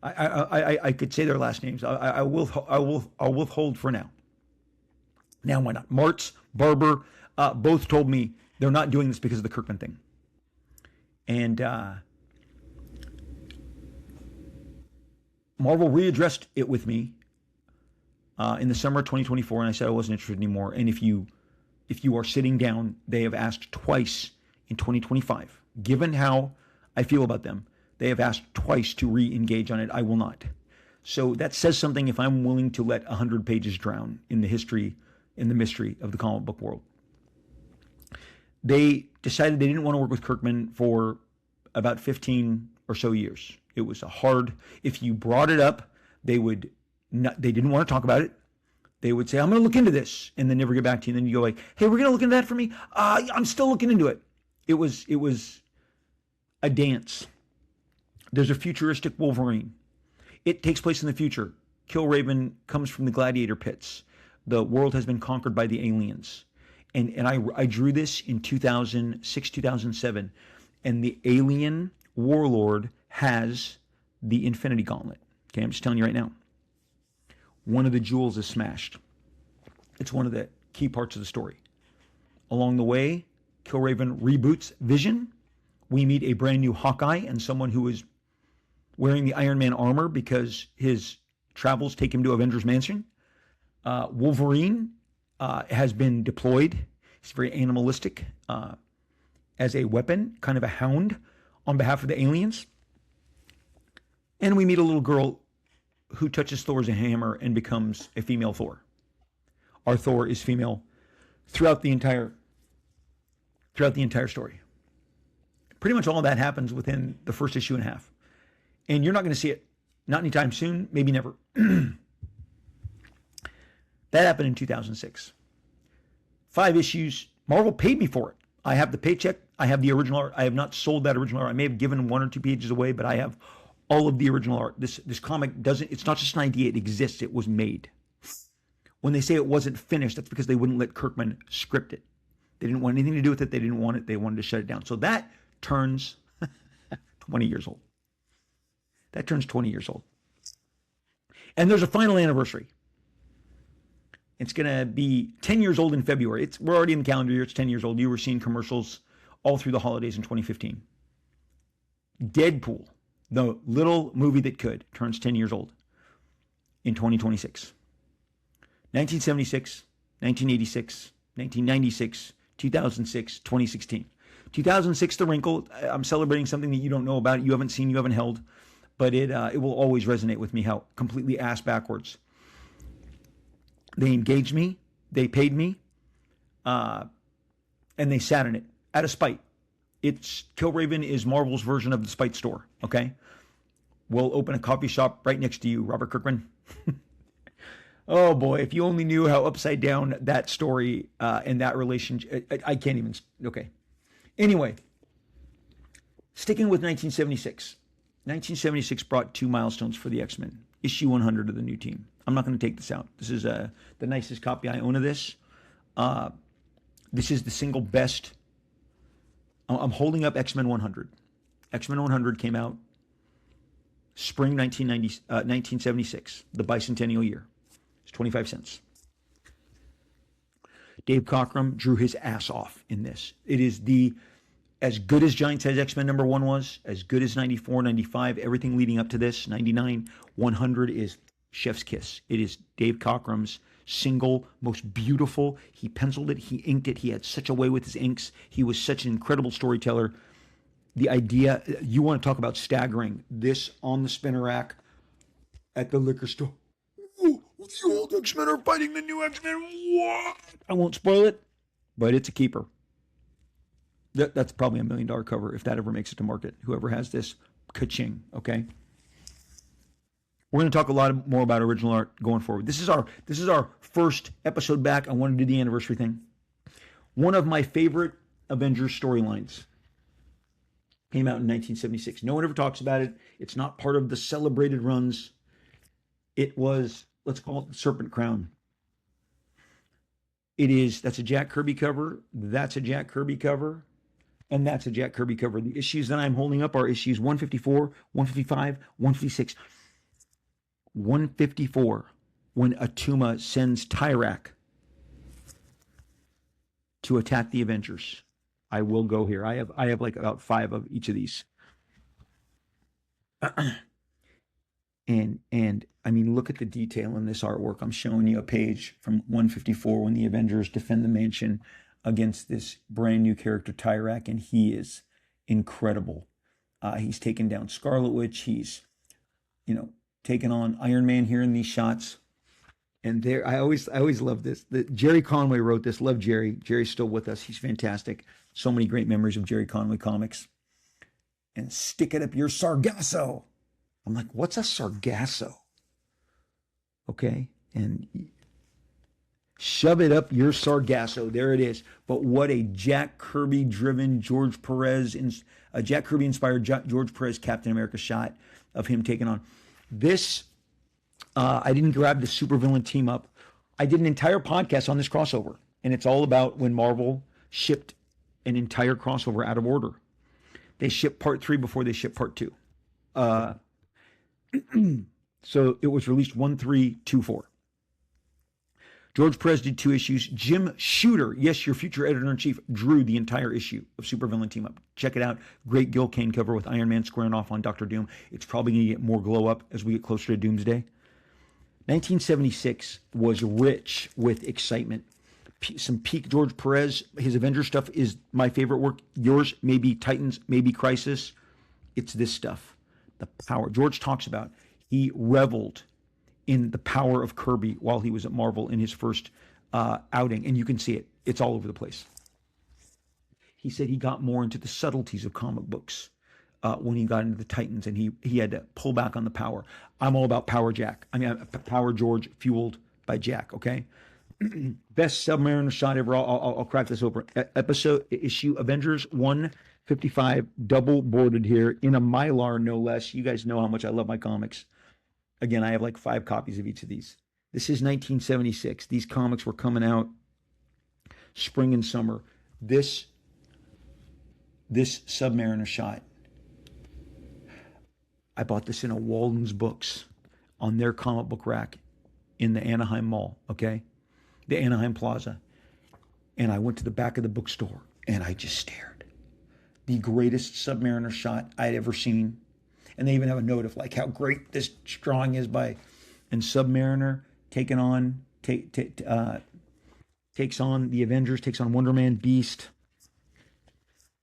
I could say their last names. I'll withhold for now. Now why not? Martz, Barber, both told me they're not doing this because of the Kirkman thing. And Marvel readdressed it with me in the summer of 2024, and I said I wasn't interested anymore. And if you are sitting down, they have asked twice in 2025. Given how I feel about them, they have asked twice to re-engage on it. I will not. So that says something if I'm willing to let 100 pages drown in the mystery of the comic book world. They decided they didn't want to work with Kirkman for about 15 or so years. It was if you brought it up, they didn't want to talk about it. They would say, I'm going to look into this, and then never get back to you. And then you go like, hey, we're going to look into that for me. I'm still looking into it. It was a dance. There's a futuristic Wolverine. It takes place in the future. Killraven comes from the gladiator pits. The world has been conquered by the aliens. And I drew this in 2006, 2007. And the alien warlord has the Infinity Gauntlet. Okay, I'm just telling you right now. One of the jewels is smashed. It's one of the key parts of the story. Along the way, Killraven reboots Vision. We meet a brand new Hawkeye and someone who is wearing the Iron Man armor because his travels take him to Avengers Mansion. Wolverine has been deployed. He's very animalistic as a weapon, kind of a hound on behalf of the aliens. And we meet a little girl who touches Thor's hammer and becomes a female Thor. Our Thor is female throughout the entire story. Pretty much all of that happens within the first issue and a half. And you're not going to see it. Not anytime soon, maybe never. That happened in 2006. 5 issues. Marvel paid me for it. I have the paycheck. I have the original art. I have not sold that original art. I may have given 1 or 2 pages away, but I have all of the original art. This comic doesn't, it's not just an idea. It exists. It was made. When they say it wasn't finished, that's because they wouldn't let Kirkman script it. They didn't want anything to do with it. They didn't want it. They wanted to shut it down. So that turns 20 years old. That turns 20 years old. And there's a final anniversary. It's going to be 10 years old in February. We're already in the calendar year. It's 10 years old. You were seeing commercials all through the holidays in 2015. Deadpool, the little movie that could, turns 10 years old in 2026. 1976, 1986, 1996, 2006, 2016. 2006, The Wrinkle. I'm celebrating something that you don't know about, you haven't seen, you haven't held, but it will always resonate with me how completely ass backwards. They engaged me, they paid me, and they sat in it out of spite. Killraven is Marvel's version of the Spite Store, okay? We'll open a coffee shop right next to you, Robert Kirkman. Oh boy, if you only knew how upside down that story and that relationship, I can't even, okay. Anyway, sticking with 1976. 1976 brought 2 milestones for the X-Men. Issue 100 of the new team. I'm not going to take this out. This is the nicest copy I own of this. This is the single best. I'm holding up X-Men 100. X-Men 100 came out spring 1976, the bicentennial year. It's 25 cents. Dave Cockrum drew his ass off in this. It is as good as Giant Size X-Men #1 was, as good as 94, 95, everything leading up to this, 99, 100 is chef's kiss. It is Dave Cockrum's single, most beautiful. He penciled it, he inked it, he had such a way with his inks. He was such an incredible storyteller. The idea, you want to talk about staggering, this on the spinner rack at the liquor store. Ooh, the old X-Men are fighting the new X-Men. What? I won't spoil it, but it's a keeper. That's probably $1 million cover if that ever makes it to market. Whoever has this, ka-ching, okay? We're going to talk a lot more about original art going forward. This is our first episode back. I want to do the anniversary thing. One of my favorite Avengers storylines came out in 1976. No one ever talks about it. It's not part of the celebrated runs. It was, let's call it the Serpent Crown. That's a Jack Kirby cover. That's a Jack Kirby cover. And that's a Jack Kirby cover. The issues that I'm holding up are issues 154, 155, 156. 154, when Atuma sends Tyrak to attack the Avengers. I will go here. I have like about 5 of each of these. And I mean, look at the detail in this artwork. I'm showing you a page from 154 when the Avengers defend the mansion against this brand new character, Tyrak, and he is incredible. He's taken down Scarlet Witch. He's, taken on Iron Man here in these shots. And I always love this. Jerry Conway wrote this. Love Jerry. Jerry's still with us. He's fantastic. So many great memories of Jerry Conway comics. And stick it up your Sargasso. I'm like, what's a Sargasso? Okay. And shove it up your Sargasso. There it is. But what a Jack Kirby driven George Perez, a Jack Kirby inspired George Perez Captain America shot of him taking on. This, I didn't grab the supervillain team up. I did an entire podcast on this crossover, and it's all about when Marvel shipped an entire crossover out of order. They shipped part 3 before they shipped part 2. So it was released 1-3-2-4. George Perez did 2 issues. Jim Shooter, yes, your future editor-in-chief, drew the entire issue of Supervillain Team Up. Check it out. Great Gil Kane cover with Iron Man squaring off on Dr. Doom. It's probably going to get more glow up as we get closer to Doomsday. 1976 was rich with excitement. Some peak George Perez. His Avengers stuff is my favorite work. Yours, maybe Titans, maybe Crisis. It's this stuff. The power. George talks about, he reveled in the power of Kirby while he was at Marvel in his first outing. And you can see it. It's all over the place. He said he got more into the subtleties of comic books when he got into the Titans, and he had to pull back on the power. I'm all about Power Jack. I mean, Power George fueled by Jack, okay? Best Submariner shot ever. I'll crack this open. Issue Avengers 155, double boarded here in a Mylar, no less. You guys know how much I love my comics. Again, I have like 5 copies of each of these. This is 1976. These comics were coming out spring and summer. This Submariner shot, I bought this in a Walden's Books on their comic book rack in the Anaheim Mall, okay? The Anaheim Plaza. And I went to the back of the bookstore and I just stared. The greatest Submariner shot I'd ever seen. And they even have a note of like how great this drawing is by, and Submariner takes on the Avengers, takes on Wonder Man, Beast.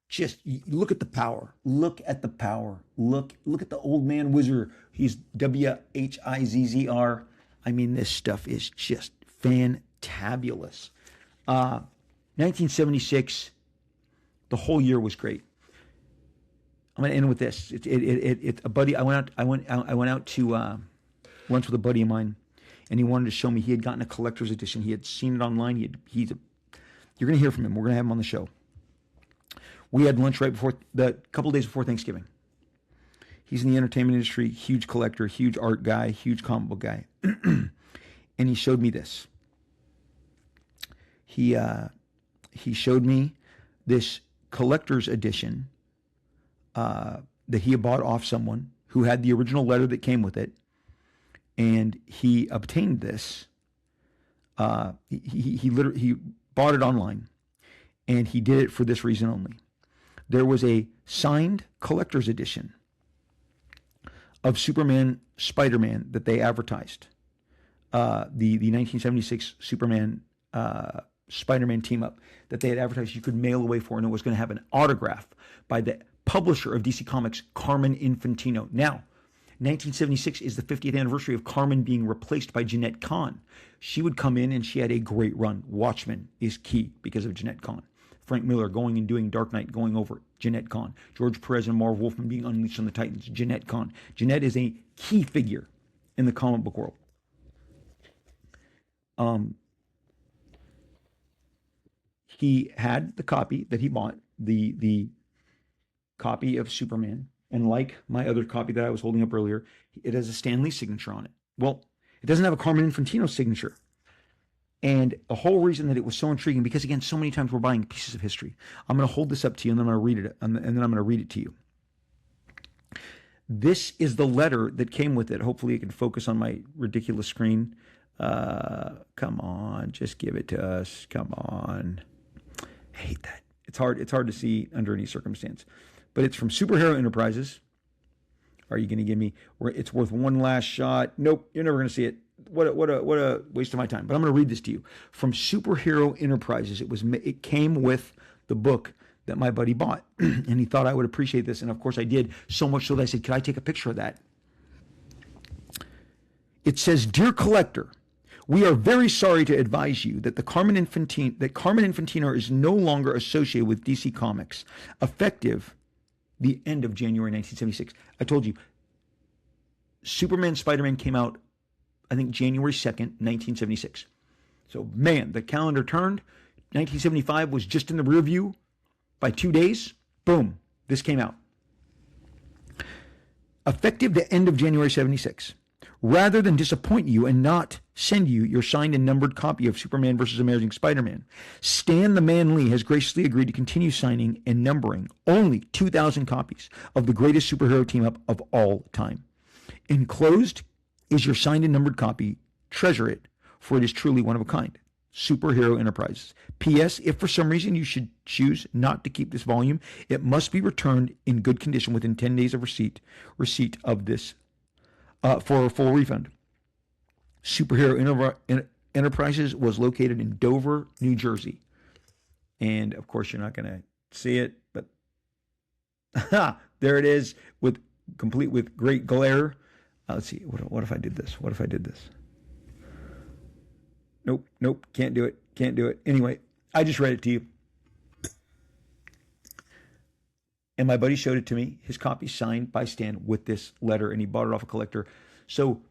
Just look at the power. Look at the power. Look at the old man wizard. He's Wizzr. I mean, this stuff is just fantabulous. 1976, the whole year was great. I'm going to end with this. It's a buddy. I went out to lunch with a buddy of mine, and he wanted to show me. He had gotten a collector's edition. He had seen it online. You're going to hear from him. We're going to have him on the show. We had lunch right before the couple days before Thanksgiving. He's in the entertainment industry, huge collector, huge art guy, huge comic book guy, and he showed me this. He showed me this collector's edition that he had bought off someone who had the original letter that came with it, and he obtained this. He bought it online, and he did it for this reason only. There was a signed collector's edition of Superman, Spider-Man that they advertised. The 1976 Superman, Spider-Man team up that they had advertised you could mail away for, and it was going to have an autograph by the publisher of DC Comics, Carmen Infantino. Now, 1976 is the 50th anniversary of Carmen being replaced by Jeanette Kahn. She would come in and she had a great run. Watchmen is key because of Jeanette Kahn. Frank Miller going and doing Dark Knight, going over Jeanette Kahn. George Perez and Marv Wolfman being unleashed on the Titans, Jeanette Kahn. Jeanette is a key figure in the comic book world. He had the copy that he bought, the copy of Superman, and like my other copy that I was holding up earlier, it has a Stan Lee signature on it. Well, it doesn't have a Carmen Infantino signature. And the whole reason that it was so intriguing, because again, so many times we're buying pieces of history. I'm going to hold this up to you, and then I'm going to read it, and then I'm going to read it to you. This is the letter that came with it. Hopefully, it can focus on my ridiculous screen. Come on, just give it to us. Come on. I hate that. It's hard to see under any circumstance. But it's from Superhero Enterprises. Are you going to give me? It's worth one last shot. Nope, you're never going to see it. What a waste of my time. But I'm going to read this to you from Superhero Enterprises. It came with the book that my buddy bought, and he thought I would appreciate this, and of course I did. So much so that I said, "Could I take a picture of that?" It says, "Dear collector, we are very sorry to advise you that Carmen Infantino is no longer associated with DC Comics, effective the end of January 1976. I told you, Superman, Spider-Man came out, I think, January 2nd, 1976. So, man, the calendar turned. 1975 was just in the rear view. By 2 days, boom, this came out. Effective the end of January 76. Rather than disappoint you and not send you your signed and numbered copy of Superman vs. Amazing Spider-Man, Stan the Man Lee has graciously agreed to continue signing and numbering only 2,000 copies of the greatest superhero team-up of all time. Enclosed is your signed and numbered copy. Treasure it, for it is truly one of a kind. Superhero Enterprises. P.S. If for some reason you should choose not to keep this volume, it must be returned in good condition within 10 days of receipt of this for a full refund. Superhero Enterprises was located in Dover, New Jersey. And of course, you're not going to see it, but there it is, complete with great glare. Let's see. What if I did this? What if I did this? Nope. Can't do it. Anyway, I just read it to you. And my buddy showed it to me. His copy signed by Stan with this letter, and he bought it off a collector. So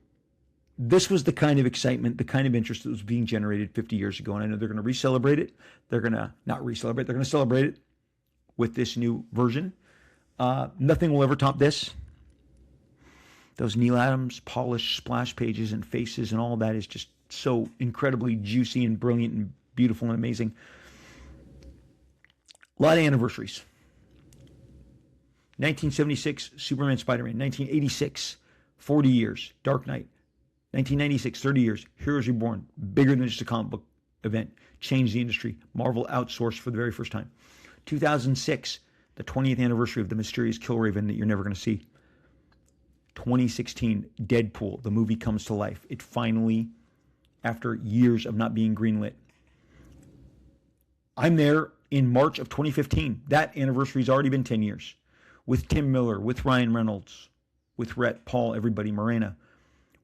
this was the kind of excitement, the kind of interest that was being generated 50 years ago. And I know they're going to re-celebrate it. They're going to not re-celebrate. They're going to celebrate it with this new version. Nothing will ever top this. Those Neil Adams polished splash pages and faces and all that is just so incredibly juicy and brilliant and beautiful and amazing. A lot of anniversaries. 1976, Superman, Spider-Man. 1986, 40 years, Dark Knight. 1996, 30 years, Heroes Reborn. Bigger than just a comic book event. Changed the industry. Marvel outsourced for the very first time. 2006, the 20th anniversary of the mysterious Killraven that you're never going to see. 2016, Deadpool, the movie comes to life. It finally, after years of not being greenlit. I'm there in March of 2015. That anniversary's already been 10 years. With Tim Miller, with Ryan Reynolds, with Rhett, Paul, everybody, Morena,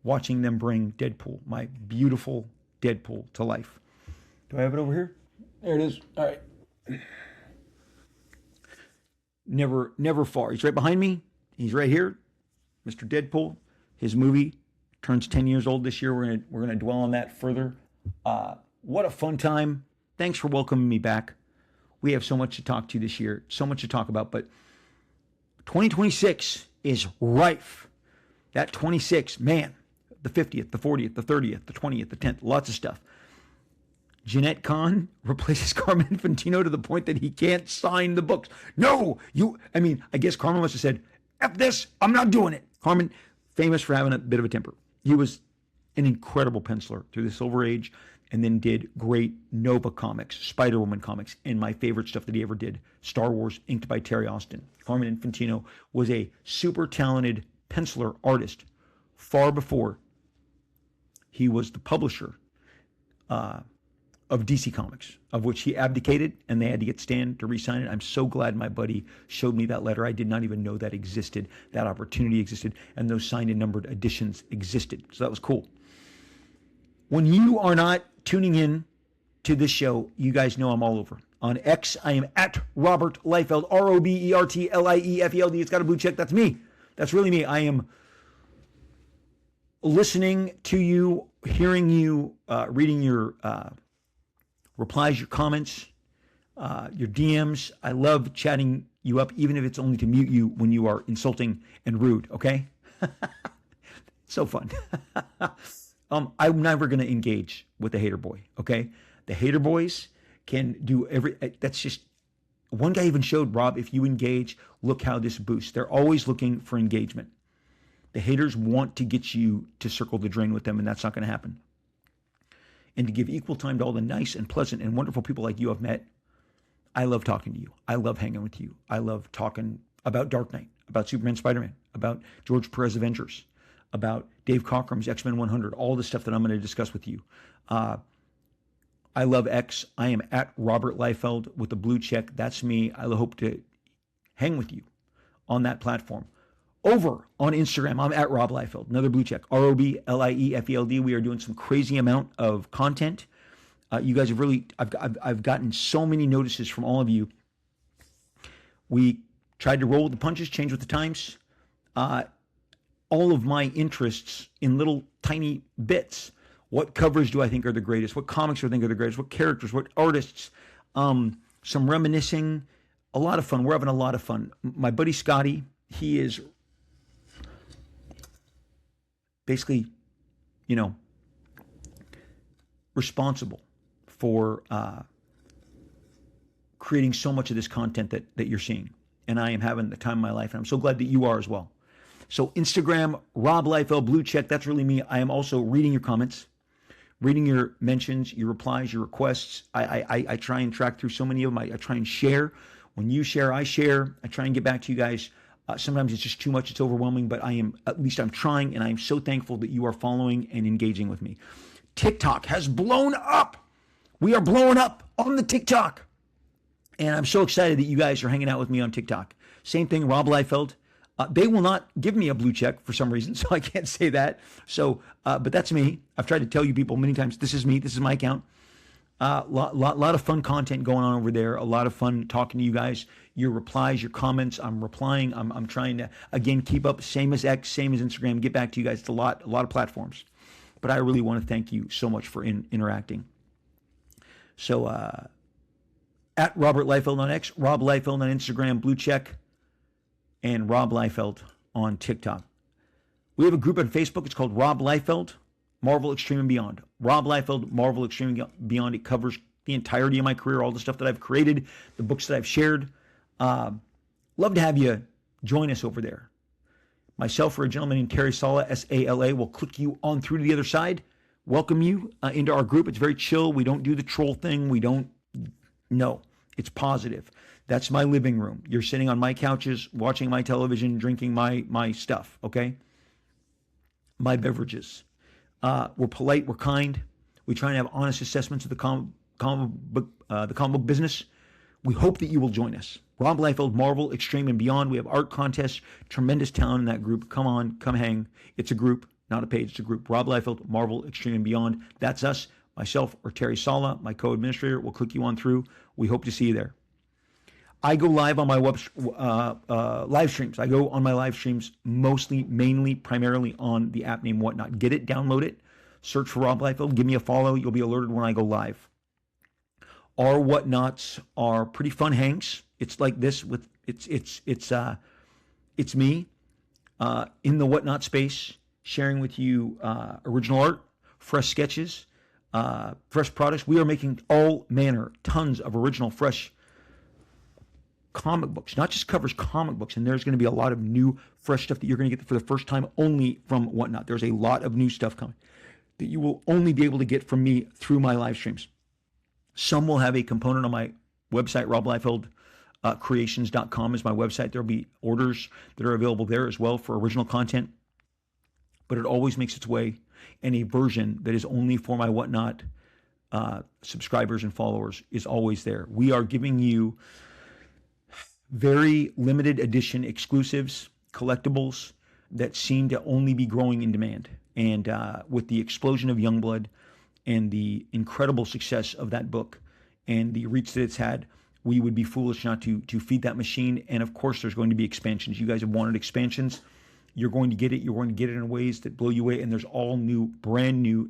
watching them bring Deadpool, my beautiful Deadpool, to life. Do I have it over here? There it is. All right. Never far. He's right behind me. He's right here. Mr. Deadpool. His movie turns 10 years old this year. We're gonna dwell on that further. What a fun time. Thanks for welcoming me back. We have so much to talk to this year, so much to talk about, but 2026 is rife. That 26, man, the 50th, the 40th, the 30th, the 20th, the 10th, lots of stuff. Jeanette Kahn replaces Carmen Infantino to the point that he can't sign the books. No, I guess Carmen must have said, F this, I'm not doing it. Carmen, famous for having a bit of a temper. He was an incredible penciler through the Silver Age, and then did great Nova comics, Spider-Woman comics, and my favorite stuff that he ever did, Star Wars, inked by Terry Austin. Carmen Infantino was a super talented penciler artist far before he was the publisher of DC Comics, of which he abdicated, and they had to get Stan to re-sign it. I'm so glad my buddy showed me that letter. I did not even know that existed, that opportunity existed, and those signed and numbered editions existed. So that was cool. When you are not tuning in to this show, you guys know I'm all over. On X, I am at Robert Liefeld, RobertLiefeld. It's got a blue check. That's me. That's really me. I am listening to you, hearing you, reading your replies, your comments, your DMs. I love chatting you up, even if it's only to mute you when you are insulting and rude, okay? So fun. I'm never going to engage with the hater boy, okay? The hater boys can do that's just, one guy even showed, Rob, if you engage, look how this boosts. They're always looking for engagement. The haters want to get you to circle the drain with them, and that's not going to happen. And to give equal time to all the nice and pleasant and wonderful people like you I've met, I love talking to you. I love hanging with you. I love talking about Dark Knight, about Superman, Spider-Man, about George Perez Avengers, about Dave Cockrum's X-Men 100, all the stuff that I'm going to discuss with you. I love X. I am at Robert Liefeld with a blue check. That's me. I hope to hang with you on that platform. Over on Instagram, I'm at Rob Liefeld. Another blue check. RoBLiefeld. We are doing some crazy amount of content. You guys have really, I've gotten so many notices from all of you. We tried to roll with the punches, change with the times. All of my interests in little tiny bits. What covers do I think are the greatest? What comics do I think are the greatest? What characters? What artists? Some reminiscing. A lot of fun. We're having a lot of fun. My buddy Scotty, he is basically, responsible for creating so much of this content that you're seeing. And I am having the time of my life. And I'm so glad that you are as well. So Instagram, Rob Liefeld, blue check. That's really me. I am also reading your comments, reading your mentions, your replies, your requests. I try and track through so many of them. I try and share. When you share, I share. I try and get back to you guys. Sometimes it's just too much. It's overwhelming, but at least I'm trying, and I'm so thankful that you are following and engaging with me. TikTok has blown up. We are blowing up on the TikTok. And I'm so excited that you guys are hanging out with me on TikTok. Same thing, Rob Liefeld. They will not give me a blue check for some reason, so I can't say that. So, but that's me. I've tried to tell you people many times, this is me. This is my account. Lot of fun content going on over there. A lot of fun talking to you guys. Your replies, your comments. I'm replying. I'm trying to, again, keep up. Same as X, same as Instagram. Get back to you guys. It's a lot of platforms. But I really want to thank you so much for interacting. So, at Robert Liefeld on X, Rob Liefeld on Instagram, blue check, and Rob Liefeld on TikTok. We have a group on Facebook. It's called Rob Liefeld Marvel Extreme and Beyond. Rob Liefeld, Marvel Extreme and Beyond. It covers the entirety of my career, all the stuff that I've created, the books that I've shared. Love to have you join us over there. Myself or a gentleman named Terry Sala, S-A-L-A, will click you on through to the other side, welcome you into our group. It's very chill. We don't do the troll thing. No, it's positive. That's my living room. You're sitting on my couches, watching my television, drinking my stuff, okay? My beverages. We're polite, we're kind. We try and have honest assessments of the comic book business. We hope that you will join us. Rob Liefeld, Marvel, Extreme, and Beyond. We have art contests, tremendous talent in that group. Come on, come hang. It's a group, not a page. It's a group. Rob Liefeld, Marvel, Extreme, and Beyond. That's us, myself, or Terry Sala, my co-administrator. We'll click you on through. We hope to see you there. I go live on my live streams. I go on my live streams mainly, primarily on the app name Whatnot. Get it, download it, search for Rob Liefeld, give me a follow. You'll be alerted when I go live. Our Whatnots are pretty fun hangs. It's like this with it's me in the Whatnot space, sharing with you original art, fresh sketches, fresh products. We are making all manner, tons of original, fresh comic books, not just covers, comic books. And there's going to be a lot of new, fresh stuff that you're going to get for the first time only from Whatnot. There's a lot of new stuff coming that you will only be able to get from me through my live streams. Some will have a component on my website, robliefeld.creations.com is my website. There'll be orders that are available there as well for original content. But it always makes its way in a version that is only for my Whatnot subscribers and followers is always there. We are giving you very limited edition exclusives, collectibles that seem to only be growing in demand. And with the explosion of Youngblood and the incredible success of that book and the reach that it's had, we would be foolish not to feed that machine. And of course, there's going to be expansions. You guys have wanted expansions. You're going to get it. You're going to get it in ways that blow you away. And there's all new, brand new,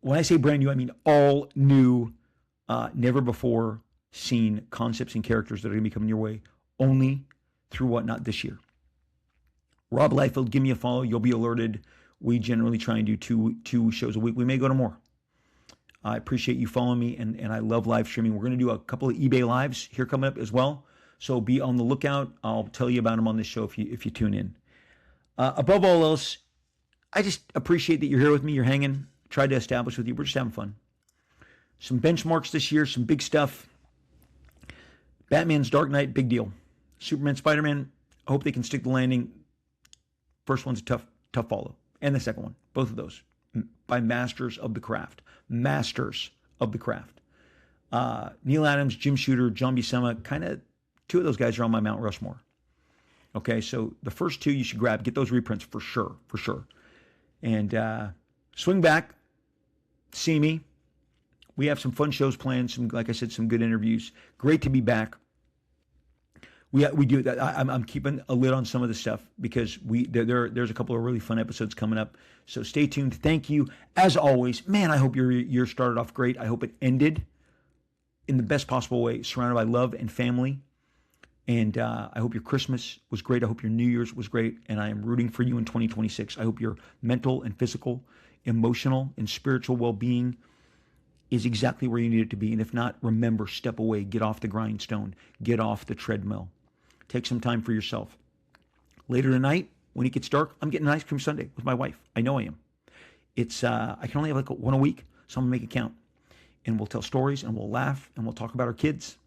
when I say brand new, I mean all new, never before seen concepts and characters that are going to be coming your way only through Whatnot this year. Rob Liefeld, give me a follow. You'll be alerted. We generally try and do two shows a week. We may go to more. I appreciate you following me, and I love live streaming. We're going to do a couple of eBay lives here coming up as well. So be on the lookout. I'll tell you about them on this show if you tune in. Above all else, I just appreciate that you're here with me. You're hanging. Tried to establish with you. We're just having fun. Some benchmarks this year, some big stuff. Batman's Dark Knight, big deal. Superman, Spider-Man, I hope they can stick the landing. First one's a tough follow. And the second one, both of those, by masters of the craft. Masters of the craft. Neil Adams, Jim Shooter, John Buscema, kind of two of those guys are on my Mount Rushmore. Okay, so the first two you should grab. Get those reprints for sure. And swing back, see me. We have some fun shows planned, like I said, some good interviews. Great to be back. We do that. I'm keeping a lid on some of the stuff because there's a couple of really fun episodes coming up. So stay tuned. Thank you as always. Man, I hope your year started off great. I hope it ended in the best possible way, surrounded by love and family. And I hope your Christmas was great. I hope your New Year's was great. And I am rooting for you in 2026. I hope your mental and physical, emotional and spiritual well-being is exactly where you need it to be. And if not, remember, step away, get off the grindstone, get off the treadmill. Take some time for yourself. Later tonight, when it gets dark, I'm getting an ice cream sundae with my wife. I know I am. It's I can only have like one a week, so I'm gonna make it count. And we'll tell stories, and we'll laugh, and we'll talk about our kids.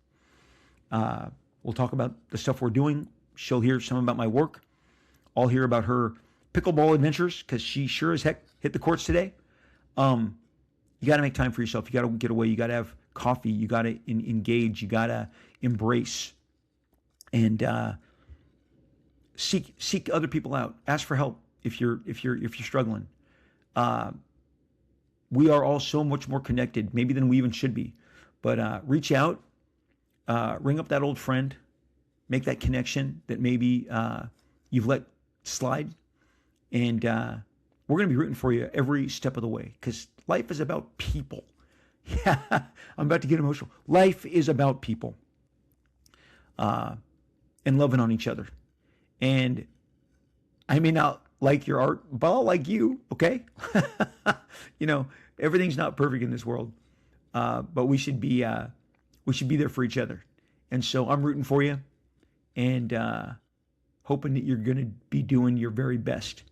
We'll talk about the stuff we're doing. She'll hear some about my work. I'll hear about her pickleball adventures because she sure as heck hit the courts today. You got to make time for yourself. You got to get away. You got to have coffee. You got to engage. You got to embrace and seek other people out. Ask for help if you're struggling. We are all so much more connected, maybe than we even should be. But reach out, ring up that old friend, make that connection that maybe you've let slide, and we're going to be rooting for you every step of the way because life is about people. Yeah, I'm about to get emotional. Life is about people and loving on each other. And I may not like your art, but I'll like you, okay? You know, everything's not perfect in this world, but we should be there for each other. And so I'm rooting for you, and hoping that you're going to be doing your very best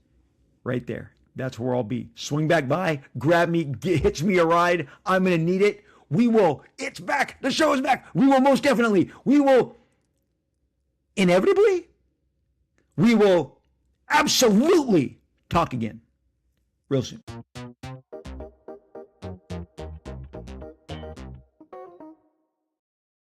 right there. That's where I'll be. Swing back by, grab me, hitch me a ride. I'm going to need it. We will. It's back. The show is back. We will most definitely. We will inevitably. We will absolutely talk again real soon.